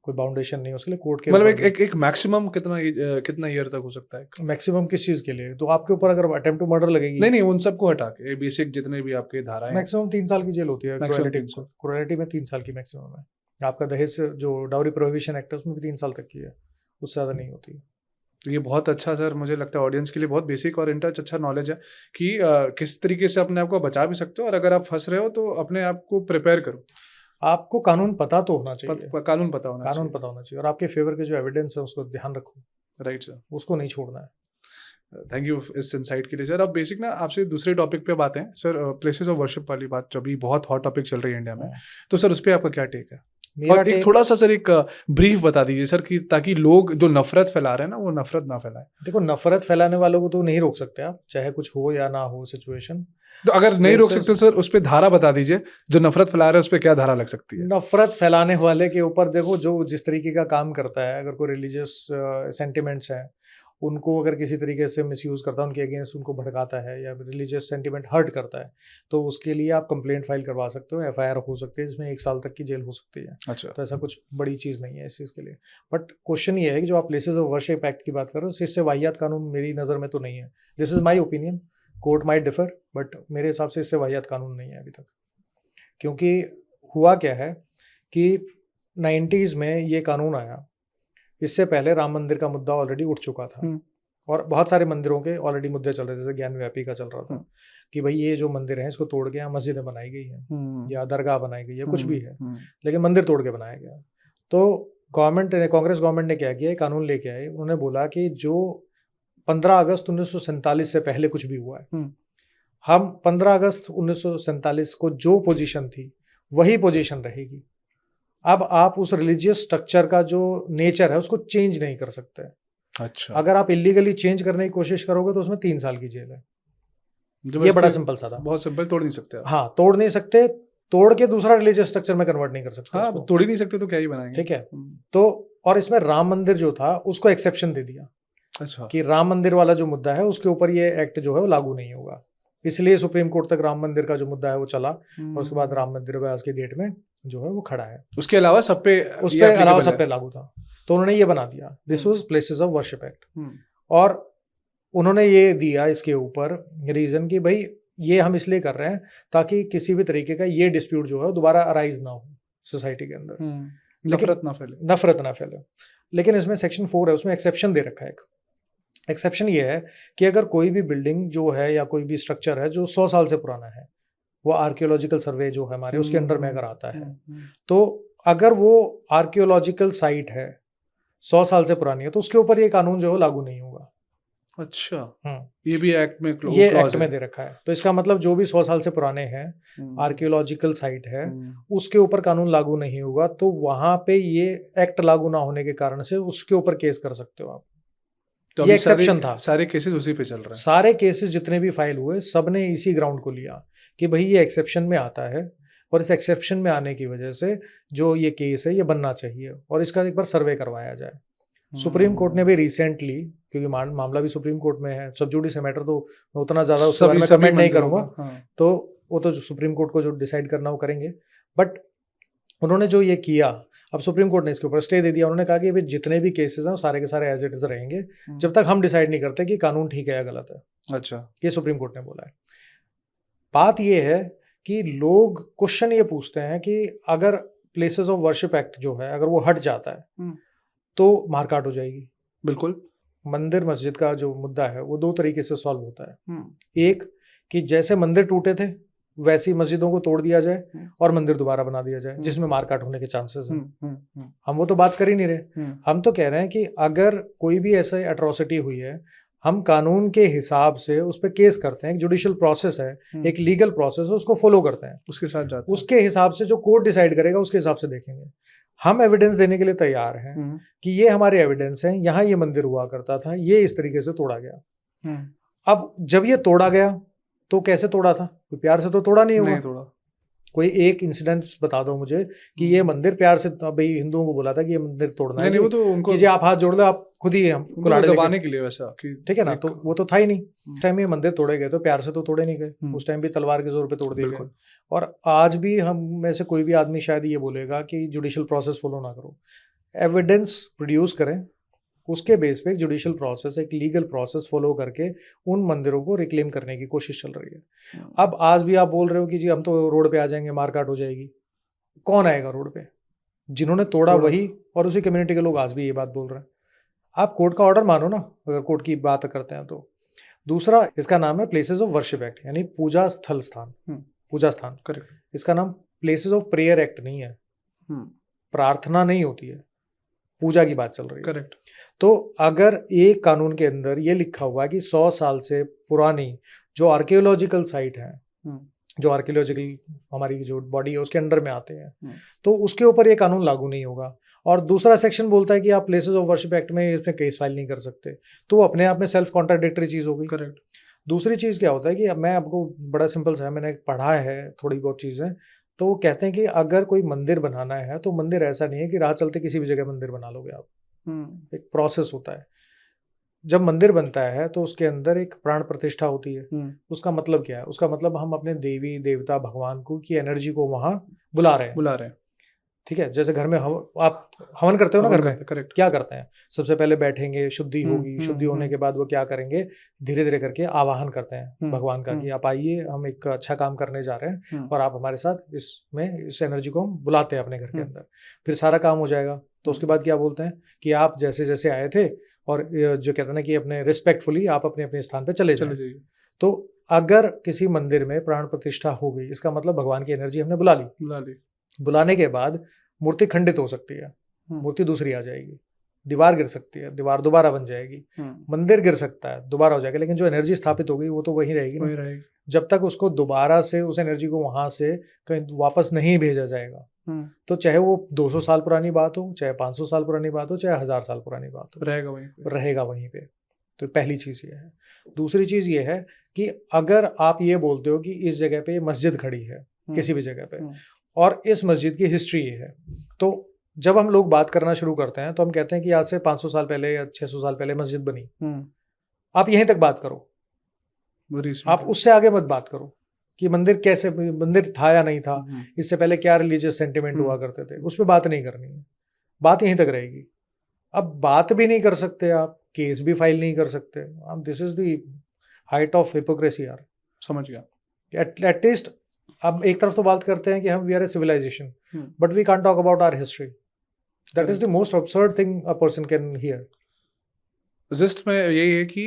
Speaker 2: कोई बाउंडेशन नहीं है उसके लिए, कोर्ट के
Speaker 1: मतलब एक मैक्सिमम कितना ईयर तक हो सकता है?
Speaker 2: मैक्सिमम किस चीज़ के लिए? तो आपके ऊपर अगर अटेम्प्ट टू मर्डर लगेगी,
Speaker 1: नहीं उन सबको हटा के बेसिक जितने भी आपके धाराएं हैं,
Speaker 2: मैक्सिमम 3 साल की जेल होती है।
Speaker 1: Maximum 3 साल।
Speaker 2: क्रुएलिटी में 3 साल की मैक्सिमम है। आपका दहेज जो डाउरी प्रोहिबिशन एक्ट है उसमें भी 3 साल तक की है, उससे ज़्यादा नहीं होती।
Speaker 1: तो ये बहुत अच्छा सर, मुझे लगता है ऑडियंस के लिए बहुत बेसिक और इन टच अच्छा नॉलेज है कि किस तरीके से अपने आप को बचा भी सकते हो, और अगर आप फंस रहे हो तो अपने आप को प्रिपेयर करो।
Speaker 2: आपको कानून पता तो होना चाहिए,
Speaker 1: कानून पता होना
Speaker 2: कानून
Speaker 1: चाहिए।
Speaker 2: पता होना चाहिए, और आपके फेवर के जो एविडेंस है उसको ध्यान रखो,
Speaker 1: राइट सर,
Speaker 2: उसको नहीं छोड़ना है।
Speaker 1: थैंक यू इस इंसाइट के लिए सर। अब बेसिक ना आपसे दूसरे टॉपिक पे बात है सर, प्लेसेस ऑफ वर्शिप वाली बात जो अभी बहुत हॉट टॉपिक चल रही है इंडिया में, तो सर उस पर आपका क्या टेक है?
Speaker 2: मेरा
Speaker 1: और एक
Speaker 2: take-
Speaker 1: थोड़ा सा सर एक ब्रीफ बता दीजिए सर, कि ताकि लोग जो नफरत फैला रहे हैं ना वो नफरत ना फैलाए।
Speaker 2: देखो, नफरत फैलाने वालों को तो नहीं रोक सकते आप, चाहे कुछ हो या ना हो सिचुएशन।
Speaker 1: तो अगर नहीं रोक
Speaker 2: Places-
Speaker 1: सकते सर, उस पर धारा बता दीजिए, जो नफरत फैला रहे हैं उस पर क्या धारा लग सकती है?
Speaker 2: नफरत फैलाने वाले के ऊपर देखो, जो जिस तरीके का काम करता है, अगर कोई रिलीजियस सेंटिमेंट्स हैं उनको अगर किसी तरीके से मिसयूज करता है, उनके अगेंस्ट उनको भड़काता है या रिलीजियस सेंटिमेंट हर्ट करता है, तो उसके लिए आप कंप्लेंट फाइल करवा सकते हो, एफआईआर हो सकती है, जिसमें 1 साल तक की जेल हो सकती है।
Speaker 1: अच्छा,
Speaker 2: तो ऐसा कुछ बड़ी चीज़ नहीं है इस चीज़ के लिए। बट क्वेश्चन ये है कि जो आप प्लेसेस ऑफ वर्शिप एक्ट की बात कर रहे हो, इससे वाहियात कानून मेरी नज़र में तो नहीं है। This is my opinion, court might differ, but मेरे हिसाब से इससे वाहियात कानून नहीं है अभी तक। क्योंकि हुआ क्या है कि 90s में ये कानून आया, इससे पहले राम मंदिर का मुद्दा ऑलरेडी उठ चुका था, और बहुत सारे मंदिरों के ऑलरेडी मुद्दे चल रहे थे, जैसे ज्ञान व्यापी का चल रहा था कि भाई ये जो मंदिर हैं इसको तोड़ के यहाँ मस्जिदें बनाई गई हैं या दरगाह बनाई गई है, कुछ भी है, लेकिन मंदिर तोड़ के बनाया गया। तो गवर्नमेंट ने, कांग्रेस गवर्नमेंट ने क्या किया, कानून लेके आए। उन्होंने बोला कि जो 15 अगस्त 1947 से पहले कुछ भी हुआ है, हम 15 अगस्त 1947 को जो पोजीशन थी वही पोजीशन रहेगी। अब आप उस रिलीजियस स्ट्रक्चर का जो नेचर है उसको चेंज नहीं कर सकते।
Speaker 1: अच्छा,
Speaker 2: अगर आप इलीगली चेंज करने की कोशिश करोगे तो उसमें 3 साल की जेल है।
Speaker 1: जो
Speaker 2: ये
Speaker 1: वैसे
Speaker 2: बड़ा सिंपल सा था।
Speaker 1: बहुत सिंपल, तोड़ नहीं सकते आप।
Speaker 2: हाँ, तोड़ नहीं सकते, तोड़ के दूसरा रिलीजियस स्ट्रक्चर में कन्वर्ट नहीं कर सकते
Speaker 1: हाँ,
Speaker 2: उसको।
Speaker 1: तोड़ ही नहीं सकते तो क्या ही बनाएंगे।
Speaker 2: ठीक है, तो और इसमें राम मंदिर जो था उसको एक्सेप्शन दे दिया
Speaker 1: अच्छा,
Speaker 2: कि राम मंदिर वाला जो मुद्दा है उसके ऊपर ये एक्ट जो है वो लागू नहीं होगा। इसलिए सुप्रीम कोर्ट तक राम मंदिर का जो मुद्दा है वो चला, और उसके बाद राम मंदिर आज की डेट में जो है वो खड़ा है।
Speaker 1: उसके अलावा सब पे
Speaker 2: उस
Speaker 1: ये
Speaker 2: पे अलावा
Speaker 1: applicable
Speaker 2: सब पे लागू था, तो उन्होंने ये बना दिया, this was places of worship act.
Speaker 1: है।
Speaker 2: और उन्होंने ये दिया इसके ऊपर रीजन कि भाई ये हम इसलिए कर रहे हैं ताकि किसी भी तरीके का ये डिस्प्यूट जो है दोबारा अराइज ना हो सोसाइटी के अंदर,
Speaker 1: नफरत ना फैले।
Speaker 2: नफरत ना फैले। लेकिन इसमें सेक्शन 4 है, उसमें एक्सेप्शन दे रखा है। एक एक्सेप्शन ये है कि अगर कोई भी बिल्डिंग जो है या कोई भी स्ट्रक्चर है जो 100 साल से पुराना है, वो आर्कियोलॉजिकल सर्वे जो है हमारे उसके अंडर में अगर आता है, तो अगर वो आर्कियोलॉजिकल साइट है 100 साल से पुरानी है, तो उसके ऊपर ये कानून जो है लागू नहीं होगा।
Speaker 1: अच्छा, ये भी एक्ट में
Speaker 2: ये एक्ट में दे रखा है। तो इसका मतलब जो भी 100 साल से पुराने हैं, आर्कियोलॉजिकल साइट है, उसके ऊपर कानून लागू नहीं होगा। तो वहां पे ये एक्ट लागू ना होने के कारण से उसके ऊपर केस कर सकते हो आप।
Speaker 1: तो
Speaker 2: ये एक्सेप्शन था।
Speaker 1: सारे केसेस उसी पे चल रहे हैं।
Speaker 2: सारे केसेस जितने भी फाइल हुए सब ने इसी ग्राउंड को लिया कि भाई ये एक्सेप्शन में आता है, और इस एक्सेप्शन में आने की वजह से जो ये केस है ये बनना चाहिए, और इसका एक बार सर्वे करवाया जाए। सुप्रीम कोर्ट ने भी रिसेंटली, क्योंकि मामला भी सुप्रीम कोर्ट में है, सब जुडिस मैटर, तो मैं उतना ज़्यादा उसके बारे में कमेंट नहीं करूँगा, तो वो तो सुप्रीम कोर्ट को जो डिसाइड करना वो करेंगे। बट उन्होंने जो ये किया, अब सुप्रीम कोर्ट ने इसके ऊपर स्टे दे दिया। उन्होंने कहा कि भाई जितने भी केसेस हैं वो सारे के सारे एज इट इज रहेंगे जब तक हम डिसाइड नहीं करते कि कानून ठीक है या गलत है।
Speaker 1: अच्छा,
Speaker 2: ये सुप्रीम कोर्ट ने बोला है। बात ये है कि लोग क्वेश्चन ये पूछते हैं कि अगर प्लेसेस ऑफ वर्शिप एक्ट जो है अगर वो हट जाता है तो मारकाट हो जाएगी।
Speaker 1: बिल्कुल।
Speaker 2: मंदिर मस्जिद का जो मुद्दा है वो 2 तरीके से सॉल्व होता है। एक कि जैसे मंदिर टूटे थे वैसी मस्जिदों को तोड़ दिया जाए और मंदिर दोबारा बना दिया जाए, जिसमें मारकाट होने के चांसेस हैं। हम वो तो बात कर ही नहीं रहे। हम तो कह रहे हैं कि अगर कोई भी ऐसे एट्रोसिटी हुई है, हम कानून के हिसाब से उस पर केस करते हैं। एक जुडिशियल प्रोसेस है, एक लीगल प्रोसेस है, उसको फॉलो करते हैं,
Speaker 1: उसके साथ जाते हैं।
Speaker 2: उसके हिसाब से जो कोर्ट डिसाइड करेगा उसके हिसाब से देखेंगे। हम एविडेंस देने के लिए तैयार हैं कि ये हमारे एविडेंस हैं, यहाँ ये मंदिर हुआ करता था, ये इस तरीके से तोड़ा गया। अब जब ये तोड़ा गया तो कैसे तोड़ा था? कोई प्यार से तो तोड़ा नहीं होगा।
Speaker 1: तोड़ा।
Speaker 2: कोई एक इंसिडेंट बता दो मुझे कि ये मंदिर प्यार से, भाई हिंदुओं को बोला था कि ये मंदिर तोड़ना है,
Speaker 1: वो तो उनको
Speaker 2: कीजिए, आप हाथ जोड़ लो, आप खुद ही हम कुल्हाड़ी
Speaker 1: दबाने के लिए वैसा,
Speaker 2: ठीक है ना। तो वो तो था ही नहीं। उस टाइम ये मंदिर तोड़े गए तो प्यार से तो तोड़े नहीं गए, उस टाइम भी तलवार के जोर पे तोड़ दिए गए। और आज भी हम में से कोई भी आदमी शायद ये बोलेगा कि जुडिशियल प्रोसेस फॉलो ना करो। एविडेंस प्रोड्यूस करें, उसके बेस पे एक जुडिशियल प्रोसेस, एक लीगल प्रोसेस फॉलो करके उन मंदिरों को रिक्लेम करने की कोशिश चल रही है। अब आज भी आप बोल रहे हो कि जी हम तो रोड पे आ जाएंगे, मारकाट हो जाएगी। कौन आएगा रोड पे? जिन्होंने तोड़ा वही, और उसी कम्युनिटी के लोग आज भी ये बात बोल रहे हैं। आप कोर्ट का ऑर्डर मानो ना, अगर कोर्ट की बात करते हैं तो। दूसरा, इसका नाम है प्लेसेस ऑफ वर्शिप एक्ट, यानी पूजा स्थल स्थान, पूजा स्थान।
Speaker 1: करेक्ट।
Speaker 2: इसका नाम प्लेसेस ऑफ प्रेयर एक्ट नहीं है। प्रार्थना नहीं होती है, पूजा की बात चल रही है।
Speaker 1: करेक्ट।
Speaker 2: तो अगर एक कानून के अंदर ये लिखा हुआ है कि 100 साल से पुरानी जो आर्कियोलॉजिकल साइट है, जो आर्कियोलॉजिकल हमारी जो बॉडी है उसके अंडर में आते हैं, तो उसके ऊपर ये कानून लागू नहीं होगा। और दूसरा सेक्शन बोलता है कि आप प्लेसेस ऑफ वर्शिप एक्ट में इसमें केस फाइल नहीं कर सकते, तो वो अपने आप में सेल्फ कॉन्ट्राडिक्टरी चीज़ हो गई।
Speaker 1: करेक्ट।
Speaker 2: दूसरी चीज़ क्या होता है कि मैं आपको बड़ा सिंपल सा है, मैंने पढ़ा है थोड़ी बहुत चीज़ें, तो वो कहते हैं कि अगर कोई मंदिर बनाना है तो मंदिर ऐसा नहीं है कि राह चलते किसी भी जगह मंदिर बना लोगे आप। एक प्रोसेस होता है। जब मंदिर बनता है तो उसके अंदर एक प्राण प्रतिष्ठा होती है। उसका मतलब क्या है? उसका मतलब हम अपने देवी देवता भगवान को की एनर्जी को वहां बुला रहे हैं। ठीक है, जैसे घर में आप हवन करते हो ना, घर में
Speaker 1: करेक्ट।
Speaker 2: क्या करते हैं? सबसे पहले बैठेंगे, शुद्धि होगी, शुद्धि होने के बाद वो क्या करेंगे, धीरे धीरे करके आवाहन करते हैं भगवान का कि आप आइए, हम एक अच्छा काम करने जा रहे हैं और आप हमारे साथ इसमें इस एनर्जी को हम बुलाते हैं अपने घर के अंदर। फिर सारा काम हो जाएगा तो उसके बाद क्या बोलते हैं कि आप जैसे जैसे आए थे, और जो कहते हैं ना कि अपने रिस्पेक्टफुली आप अपने अपने स्थान पे चले जाइए। तो अगर किसी मंदिर में प्राण प्रतिष्ठा हो गई, इसका मतलब भगवान की एनर्जी हमने बुला ली। बुलाने के बाद मूर्ति खंडित हो सकती है, मूर्ति दूसरी आ जाएगी, दीवार गिर सकती है, दीवार दोबारा बन जाएगी, मंदिर गिर सकता है, दोबारा हो जाएगा, लेकिन जो एनर्जी स्थापित हो गई वो तो वही रहेगी ना। जब तक उसको दोबारा से उस एनर्जी को वहां से कहीं वापस नहीं भेजा जाएगा, तो चाहे वो 200 साल पुरानी बात हो, चाहे 500 साल पुरानी बात हो, चाहे 1000 साल पुरानी बात हो, रहेगा वहीं पे। तो पहली चीज ये है। दूसरी चीज ये है कि अगर आप ये बोलते हो कि इस जगह पे मस्जिद खड़ी है किसी भी जगह पे, और इस मस्जिद की हिस्ट्री ये है, तो जब हम लोग बात करना शुरू करते हैं तो हम कहते हैं कि आज से 500 साल पहले या 600 साल पहले मस्जिद बनी। आप यहीं तक बात करो, आप उससे आगे मत बात करो कि मंदिर कैसे, मंदिर था या नहीं था, इससे पहले क्या रिलीजियस सेंटिमेंट हुआ करते थे, उस पर बात नहीं करनी है। बात यहीं तक रहेगी। अब बात भी नहीं कर सकते आप, केस भी फाइल नहीं कर सकते आप। This is the height of hypocrisy यार।
Speaker 1: समझ गया।
Speaker 2: एटलीस्ट अब एक तरफ तो बात करते हैं कि हम we are a civilisation, but we can't talk about our history. That is the most absurd thing a person can hear.
Speaker 1: Just में यही है कि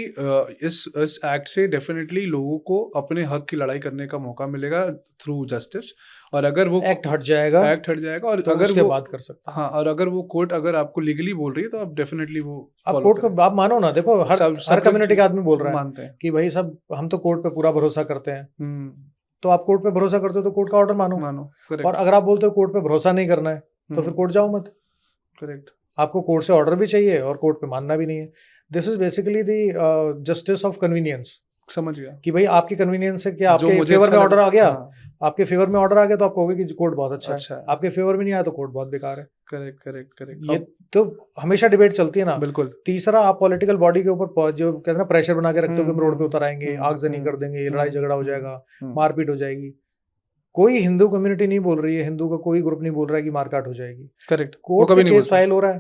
Speaker 1: इस एक्ट से डेफिनेटली लोगों को अपने हक की लड़ाई करने का मौका मिलेगा थ्रू जस्टिस, और अगर वो
Speaker 2: एक्ट हट जाएगा
Speaker 1: और
Speaker 2: तो
Speaker 1: अगर
Speaker 2: उसके
Speaker 1: वो
Speaker 2: बात कर सकते हैं।
Speaker 1: हाँ, और अगर वो कोर्ट अगर आपको लीगली बोल रही है तो आप डेफिनेटली वो
Speaker 2: आप कोर्ट को आप मानो ना। देखो हर कम्युनिटी का आदमी बोल रहा है
Speaker 1: मानते हैं
Speaker 2: कि भाई सब हम तो कोर्ट पे पूरा भरोसा करते हैं। तो आप कोर्ट पे भरोसा करते हो तो कोर्ट का ऑर्डर मानो। और अगर आप बोलते हो कोर्ट पे भरोसा नहीं करना है तो फिर कोर्ट जाओ मत।
Speaker 1: करेक्ट।
Speaker 2: आपको कोर्ट से ऑर्डर भी चाहिए और कोर्ट पे मानना भी नहीं है। This is basically the justice of convenience. समझ गया कि भाई आपकी कन्वीनियंस से क्या आपके फेवर में ऑर्डर आ गया, आपके फेवर में ऑर्डर आ गया तो आप कहोगे कि कोर्ट बहुत अच्छा है, आपके फेवर में नहीं आया तो कोर्ट बहुत बेकार है। करेक्ट। ये तो हमेशा डिबेट चलती है ना। बिल्कुल। तीसरा, आप पॉलिटिकल बॉडी के ऊपर जो कहते हैं ना प्रेशर बना के रखते हो कि हम रोड पे उतर आएंगे, आगजनी कर देंगे, लड़ाई झगड़ा हो जाएगा, मारपीट हो जाएगी। कोई हिंदू कम्युनिटी नहीं बोल रही है, हिंदू का कोई ग्रुप नहीं बोल रहा है कि मारकाट हो जाएगी। करेक्ट। कोर्ट में केस फाइल हो रहा है,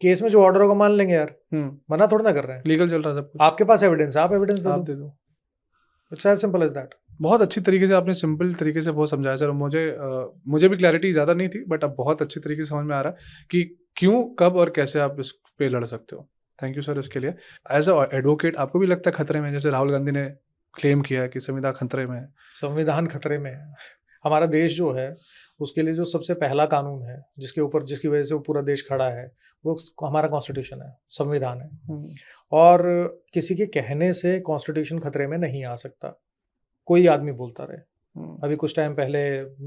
Speaker 2: केस में जो ऑर्डर होगा मान लेंगे यार, मना थोड़ा ना कर रहे हैं, लीगल चल रहा है सब कुछ। आपके पास एविडेंस है, आप एविडेंस दे दो। It's as simple as that. बहुत अच्छी तरीके से आपने सिंपल तरीके से बहुत समझाया सर। मुझे भी क्लैरिटी ज़्यादा नहीं थी, बट अब बहुत अच्छी तरीके से समझ में आ रहा है कि क्यों, कब और कैसे आप इस पे लड़ सकते हो। थैंक यू सर इसके लिए। एज अ एडवोकेट आपको भी लगता है खतरे में, जैसे राहुल गांधी ने क्लेम किया कि संविधान खतरे में है? संविधान खतरे में है। हमारा देश जो है उसके लिए जो सबसे पहला कानून है जिसके वजह से वो पूरा देश खड़ा है, वो हमारा कॉन्स्टिट्यूशन है, संविधान है। और किसी के कहने से कॉन्स्टिट्यूशन खतरे में नहीं आ सकता, कोई आदमी बोलता रहे। अभी कुछ टाइम पहले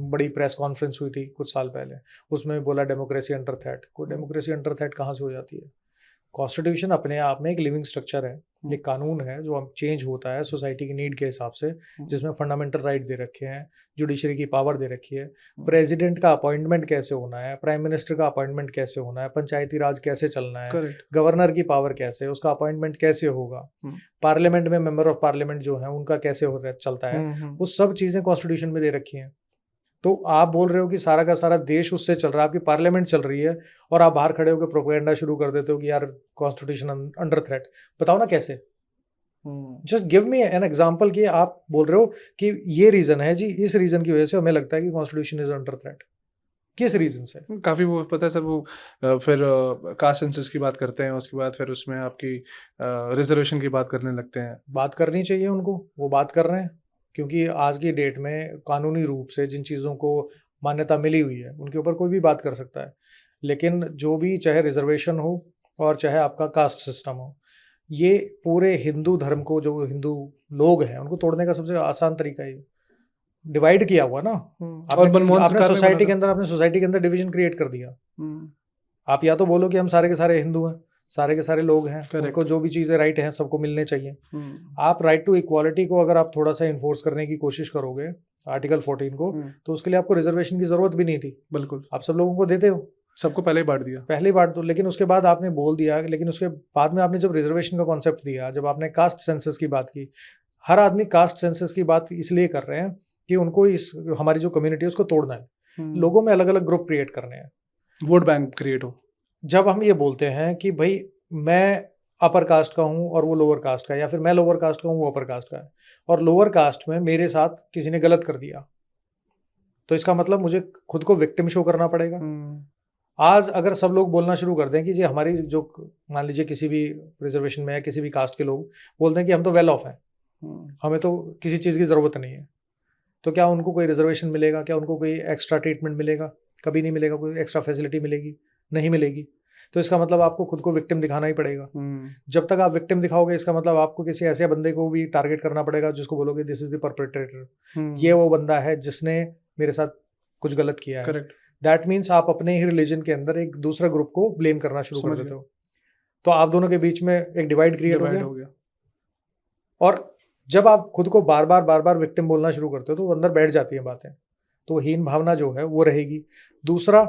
Speaker 2: बड़ी प्रेस कॉन्फ्रेंस हुई थी कुछ साल पहले, उसमें बोला डेमोक्रेसी अंडर थ्रेट। कोई डेमोक्रेसी अंडर थ्रेट कहाँ से हो जाती है? कॉन्स्टिट्यूशन अपने आप में एक लिविंग स्ट्रक्चर है, एक कानून है जो चेंज होता है सोसाइटी की नीड के हिसाब से, जिसमें फंडामेंटल राइट दे रखे हैं, जुडिशरी की पावर दे रखी है, प्रेसिडेंट का अपॉइंटमेंट कैसे होना है, प्राइम मिनिस्टर का अपॉइंटमेंट कैसे होना है, पंचायती राज कैसे चलना है, गवर्नर की पावर कैसे है, उसका अपॉइंटमेंट कैसे होगा, पार्लियामेंट में मेंबर ऑफ पार्लियामेंट जो है उनका कैसे चलता है, वो सब चीज़ें कॉन्स्टिट्यूशन में दे रखी हैं। तो आप बोल रहे हो कि सारा का सारा देश उससे चल रहा है, आपकी पार्लियामेंट चल रही है, और आप बाहर खड़े होकर प्रोपेगेंडा शुरू कर देते हो कि यार कॉन्स्टिट्यूशन अंडर थ्रेट। बताओ ना कैसे, just give me an example कि आप बोल रहे हो कि ये रीजन है जी, इस रीजन की वजह से हमें लगता है कि कॉन्स्टिट्यूशन इज अंडर थ्रेट। किस रीजन से?
Speaker 1: काफ़ी वो पता है सर, वो फिर कास्ट सेंसस की बात करते हैं, उसके बाद फिर उसमें आपकी रिजर्वेशन की बात करने लगते हैं।
Speaker 2: बात करनी चाहिए उनको, वो बात कर रहे हैं, क्योंकि आज की डेट में कानूनी रूप से जिन चीज़ों को मान्यता मिली हुई है उनके ऊपर कोई भी बात कर सकता है। लेकिन जो भी, चाहे रिजर्वेशन हो और चाहे आपका कास्ट सिस्टम हो, ये पूरे हिंदू धर्म को, जो हिंदू लोग हैं उनको तोड़ने का सबसे आसान तरीका है डिवाइड किया हुआ ना।
Speaker 1: और मनमोहन
Speaker 2: आपने
Speaker 1: सरकार ने
Speaker 2: सोसाइटी
Speaker 1: बोला
Speaker 2: के अंदर, आपने सोसाइटी के अंदर डिवीजन क्रिएट कर दिया।
Speaker 1: हम्म,
Speaker 2: आप या तो बोलो कि हम सारे के सारे हिंदू हैं, सारे के सारे लोग हैं,
Speaker 1: Correct.
Speaker 2: उनको जो भी चीज़ें राइट हैं सबको मिलने चाहिए।
Speaker 1: हम्म,
Speaker 2: आप राइट टू इक्वालिटी को अगर आप थोड़ा सा इन्फोर्स करने की कोशिश करोगे, आर्टिकल 14 को, तो उसके लिए आपको रिजर्वेशन की जरूरत भी नहीं थी।
Speaker 1: बिल्कुल,
Speaker 2: आप सब लोगों को देते हो,
Speaker 1: सबको पहले ही बांट दिया।
Speaker 2: पहली बार तो। लेकिन उसके बाद आपने बोल दिया, लेकिन उसके बाद में आपने जब रिजर्वेशन का कॉन्सेप्ट दिया, जब आपने कास्ट सेंसस की बात की, हर आदमी कास्ट सेंसस की बात इसलिए कर रहे हैं कि उनको इस हमारी जो कम्युनिटी है उसको तोड़ना है, लोगों में अलग अलग ग्रुप क्रिएट करने हैं,
Speaker 1: वोट बैंक क्रिएट हो।
Speaker 2: जब हम ये बोलते हैं कि भाई मैं अपर कास्ट का हूँ और वो लोअर कास्ट का है, या फिर मैं लोअर कास्ट का हूँ वो अपर कास्ट का है, और लोअर कास्ट में मेरे साथ किसी ने गलत कर दिया, तो इसका मतलब मुझे खुद को विक्टिम शो करना पड़ेगा। आज अगर सब लोग बोलना शुरू कर दें कि जी हमारी जो, मान लीजिए किसी भी रिजर्वेशन में या किसी भी कास्ट के लोग बोलते हैं कि हम तो वेल ऑफ हैं, हमें तो किसी चीज़ की ज़रूरत नहीं है, तो क्या उनको कोई रिजर्वेशन मिलेगा? क्या उनको कोई एक्स्ट्रा ट्रीटमेंट मिलेगा? कभी नहीं मिलेगा। कोई एक्स्ट्रा फैसिलिटी मिलेगी? नहीं मिलेगी। तो इसका मतलब आपको खुद को विक्टिम दिखाना ही पड़ेगा। जब तक आप विक्टिम दिखाओगे, इसका मतलब आपको किसी ऐसे बंदे को भी टारगेट करना पड़ेगा जिसको बोलोगे दिस इज द परपेट्रेटर, ये वो बंदा है जिसने मेरे साथ कुछ गलत किया है।
Speaker 1: करेक्ट।
Speaker 2: दैट मीन्स आप अपने ही रिलीजन के अंदर एक दूसरा ग्रुप को ब्लेम करना शुरू कर देते हो, तो आप दोनों के बीच में एक डिवाइड क्रिएट हो गया। और जब आप खुद को बार बार विक्टिम बोलना शुरू करते हो तो अंदर बैठ जाती हैं बातें, तो हीन भावना जो है वो रहेगी। दूसरा,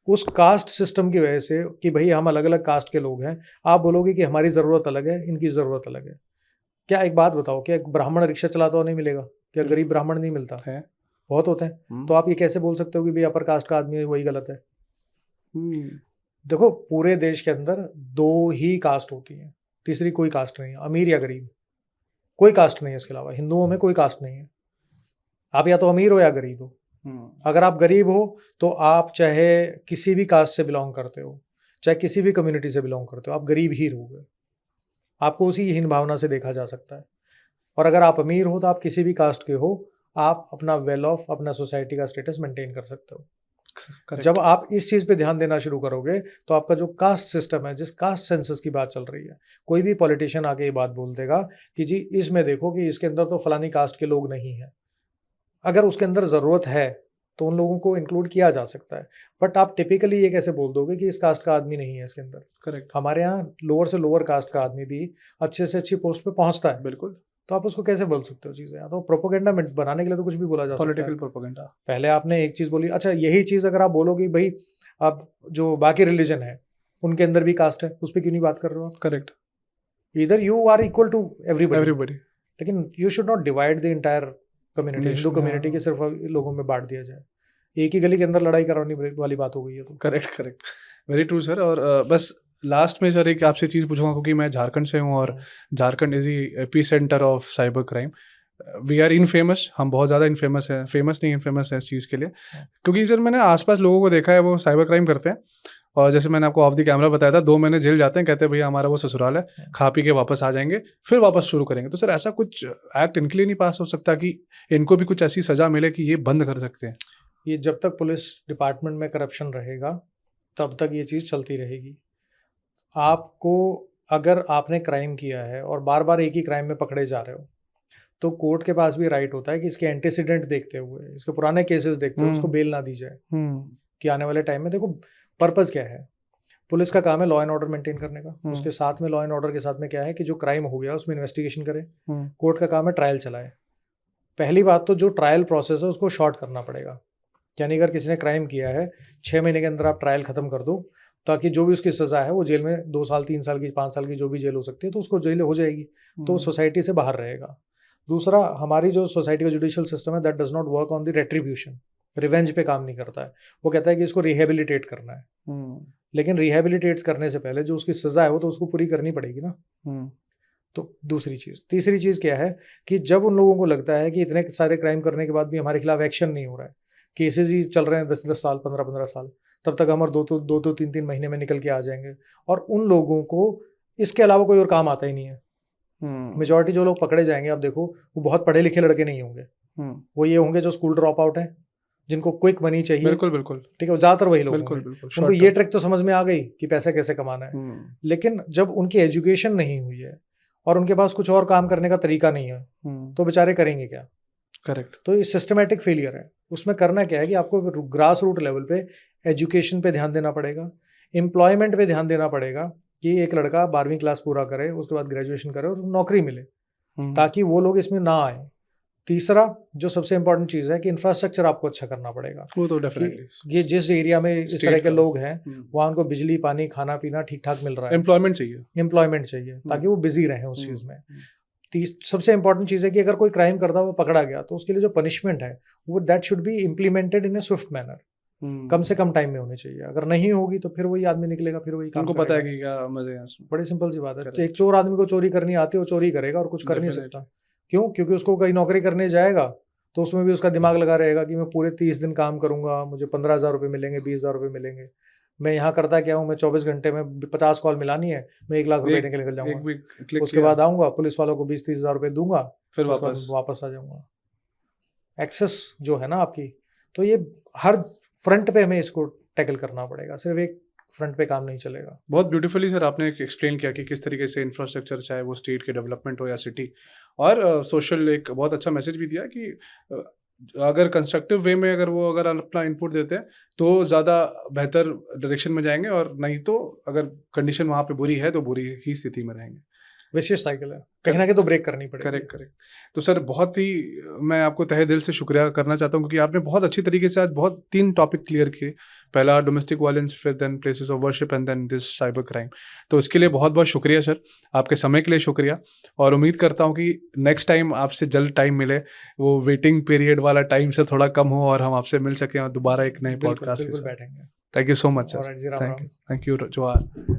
Speaker 2: उस कास्ट सिस्टम की वजह से कि भाई हम अलग अलग कास्ट के लोग हैं, आप बोलोगे कि हमारी ज़रूरत अलग है, इनकी ज़रूरत अलग है। क्या एक बात बताओ, क्या एक ब्राह्मण रिक्शा चलाता हुआ नहीं मिलेगा? क्या गरीब ब्राह्मण नहीं मिलता है? बहुत होते हैं। तो आप ये कैसे बोल सकते हो कि भाई अपर कास्ट का आदमी वही गलत है? देखो, पूरे देश के अंदर दो ही कास्ट होती हैं, तीसरी कोई कास्ट नहीं है, अमीर या गरीब, कोई कास्ट नहीं है इसके अलावा। हिंदुओं में कोई कास्ट नहीं है, आप या तो अमीर हो या गरीब हो। अगर आप गरीब हो तो आप चाहे किसी भी कास्ट से बिलोंग करते हो, चाहे किसी भी कम्युनिटी से बिलोंग करते हो, आप गरीब ही रहोगे, आपको उसी हीन भावना से देखा जा सकता है। और अगर आप अमीर हो तो आप किसी भी कास्ट के हो, आप अपना वेल ऑफ, अपना सोसाइटी का स्टेटस मेंटेन कर सकते हो। Correct. जब आप इस चीज़ पे ध्यान देना शुरू करोगे तो आपका जो कास्ट सिस्टम है, जिस कास्ट सेंसस की बात चल रही है, कोई भी पॉलिटिशियन आके ये बात बोल देगा कि जी इसमें देखो कि इसके अंदर तो फलानी कास्ट के लोग नहीं हैं, अगर उसके अंदर ज़रूरत है तो उन लोगों को इंक्लूड किया जा सकता है। बट आप टिपिकली ये कैसे बोल दोगे कि इस कास्ट का आदमी नहीं है इसके अंदर?
Speaker 1: करेक्ट।
Speaker 2: हमारे यहाँ लोअर से लोअर कास्ट का आदमी भी अच्छे से अच्छी पोस्ट पे पहुंचता है।
Speaker 1: बिल्कुल।
Speaker 2: तो आप उसको कैसे बोल सकते हो चीज़ें? या तो प्रोपोगेंडा बनाने के लिए तो कुछ भी बोला जा सकता है।
Speaker 1: Political propaganda.
Speaker 2: पहले आपने एक चीज़ बोली, अच्छा यही चीज़ अगर आप बोलोगे भाई आप जो बाकी रिलीजन है उनके अंदर भी कास्ट है, उस पर क्यों नहीं बात कर रहे हो आप?
Speaker 1: करेक्ट।
Speaker 2: इधर you are equal to
Speaker 1: everybody,
Speaker 2: लेकिन you should not divide the entire community, Hindu community के सिर्फ लोगों में बांट दिया जाए। एक ही गली के अंदर लड़ाई कराने वाली बात हो गई है। तो
Speaker 1: करेक्ट, वेरी ट्रू सर। और बस लास्ट में सर एक आपसे चीज़ पूछूंगा, क्योंकि मैं झारखंड से हूँ और Jharkhand is the epicentre of cyber crime. We are infamous, हम बहुत ज़्यादा इनफेमस हैं, फेमस नहीं इनफेमस है इस चीज़ के लिए। क्योंकि सर मैंने आसपास लोगों को देखा है वो साइबर क्राइम करते हैं, और जैसे मैंने आपको ऑफ द कैमरा बताया था, 2 महीने जेल जाते हैं, कहते हैं भैया हमारा वो ससुराल है, खा पी के वापस आ जाएंगे, फिर वापस शुरू करेंगे। तो सर ऐसा कुछ एक्ट इनके लिए नहीं पास हो सकता कि इनको भी कुछ ऐसी सज़ा मिले कि ये बंद कर सकते हैं?
Speaker 2: ये जब तक पुलिस डिपार्टमेंट में करप्शन रहेगा तब तक ये चीज़ चलती रहेगी। आपको, अगर आपने क्राइम किया है और बार बार एक ही क्राइम में पकड़े जा रहे हो, तो कोर्ट के पास भी राइट होता है कि इसके एंटीसीडेंट देखते हुए, इसके पुराने केसेस देखते हुए उसको बेल ना दी जाए कि आने वाले टाइम में। देखो पर्पज़ क्या है, पुलिस का काम है लॉ एंड ऑर्डर मेंटेन करने का, उसके साथ में लॉ एंड ऑर्डर के साथ में क्या है कि जो क्राइम हो गया उसमें इन्वेस्टिगेशन करे। कोर्ट का काम है ट्रायल चलाए। पहली बात तो जो ट्रायल प्रोसेस है उसको शॉर्ट करना पड़ेगा, यानी अगर किसी ने क्राइम किया है 6 महीने के अंदर आप ट्रायल खत्म कर दो, ताकि जो भी उसकी सज़ा है वो जेल में 2 साल 3 साल की 5 साल की जो भी जेल हो सकती है तो उसको जेल हो जाएगी, तो सोसाइटी से बाहर रहेगा। दूसरा, हमारी जो सोसाइटी का जुडिशियल सिस्टम है that does not work on the retribution, revenge पे काम नहीं करता है, वो कहता है कि इसको रिहेबिलिटेट करना है। लेकिन रिहेबिलिटेट करने से पहले जो उसकी सजा है वो तो उसको पूरी करनी पड़ेगी ना। तो दूसरी चीज़, तीसरी चीज़ क्या है कि जब उन लोगों को लगता है कि इतने सारे क्राइम करने के बाद भी हमारे खिलाफ एक्शन नहीं हो रहा है, केसेस ही चल रहे हैं 10-10 साल, 15-15 साल, तब तक हम और 2-3 महीने में निकल के आ जाएंगे, और उन लोगों को इसके अलावा कोई और काम आता ही नहीं है। मेजॉरिटी जो लोग पकड़े जाएंगे, आप देखो, वो बहुत पढ़े लिखे लड़के नहीं होंगे, वो ये होंगे जो स्कूल ड्रॉप आउट है, जिनको क्विक मनी चाहिए।
Speaker 1: बिल्कुल बिल्कुल,
Speaker 2: ठीक है, ज्यादातर वही लोग
Speaker 1: बिल्कुल
Speaker 2: होंगे।
Speaker 1: बिल्कुल,
Speaker 2: उनको ये ट्रिक तो समझ में आ गई कि पैसा कैसे कमाना है, लेकिन जब उनकी एजुकेशन नहीं हुई है और उनके पास कुछ और काम करने का तरीका नहीं है, तो बेचारे करेंगे क्या?
Speaker 1: करेक्ट।
Speaker 2: तो ये सिस्टमेटिक फेलियर है। उसमें करना क्या है कि आपको ग्रास रूट लेवल पे एजुकेशन पे ध्यान देना पड़ेगा, एम्प्लॉयमेंट पे ध्यान देना पड़ेगा कि एक लड़का 12वीं क्लास पूरा करे, उसके बाद ग्रेजुएशन करे और नौकरी मिले, ताकि वो लोग इसमें ना आए। तीसरा जो सबसे इंपॉर्टेंट चीज़ है कि इंफ्रास्ट्रक्चर आपको अच्छा करना पड़ेगा।
Speaker 1: वो तो डेफिनेटली,
Speaker 2: ये जिस एरिया में इस तरह के लोग हैं, वहाँ उनको बिजली, पानी, खाना पीना ठीक ठाक मिल रहा है,
Speaker 1: एम्प्लॉयमेंट चाहिए
Speaker 2: ताकि वो बिजी रहें उस चीज़ में। सबसे इंपॉर्टेंट चीज़ है कि अगर कोई क्राइम करता हुआ पकड़ा गया तो उसके लिए जो पनिशमेंट है वो that should be implemented in a swift manner, कम से कम टाइम में होनी चाहिए। अगर नहीं होगी तो फिर वही आदमी निकलेगा, फिर वही काम
Speaker 1: उनको पता है कि क्या मजे हैं उसमें।
Speaker 2: बड़ी सिंपल सी बात है। एक चोर आदमी को चोरी करनी आती है, वो चोरी करेगा और कुछ कर नहीं सकता। क्यों? क्योंकि उसको कहीं नौकरी करने जाएगा तो उसमें भी उसका दिमाग लगा रहेगा कि मैं पूरे 30 दिन काम करूंगा, मुझे 15,000 रुपये मिलेंगे, 20,000 रुपये मिलेंगे। मैं यहाँ करता क्या हूँ, मैं 24 घंटे में 50 कॉल मिलानी है, मैं 1 लाख रुपये निकल जाऊंगा, उसके बाद आऊंगा, पुलिस वालों को 20-30 हज़ार रुपये दूंगा, फिर वापस आ जाऊंगा। एक्सेस जो है ना आपकी, तो ये हर फ्रंट पे हमें इसको टैकल करना पड़ेगा, सिर्फ एक फ्रंट पे काम नहीं चलेगा।
Speaker 1: बहुत ब्यूटीफुली सर आपने एक्सप्लेन किया कि किस तरीके से इंफ्रास्ट्रक्चर, चाहे वो स्टेट के डेवलपमेंट हो या सिटी, और सोशल एक बहुत अच्छा मैसेज भी दिया कि अगर कंस्ट्रक्टिव वे में अगर अपना इनपुट देते हैं तो ज़्यादा बेहतर डायरेक्शन में जाएंगे, और नहीं तो अगर कंडीशन वहाँ पे बुरी है तो बुरी ही स्थिति में रहेंगे।
Speaker 2: विशेष साइकिल है, कहीं ना कहीं तो ब्रेक करनी पड़ेगी।
Speaker 1: करेक्ट। तो सर बहुत ही मैं आपको तहे दिल से शुक्रिया करना चाहता हूँ, क्योंकि आपने बहुत अच्छी तरीके से आज बहुत 3 टॉपिक क्लियर किए। पहला डोमेस्टिक वायलेंस, फिर then places of worship, and then this cyber crime. तो इसके लिए बहुत बहुत शुक्रिया सर, आपके समय के लिए शुक्रिया, और उम्मीद करता हूँ कि नेक्स्ट टाइम आपसे जल्द टाइम मिले, वो वेटिंग पीरियड वाला टाइम से थोड़ा कम हो और हम आपसे मिल सकें और दोबारा एक नए पॉडकास्ट के साथ।
Speaker 2: बैठेंगे।
Speaker 1: Thank you so much sir. Thank you जोहार।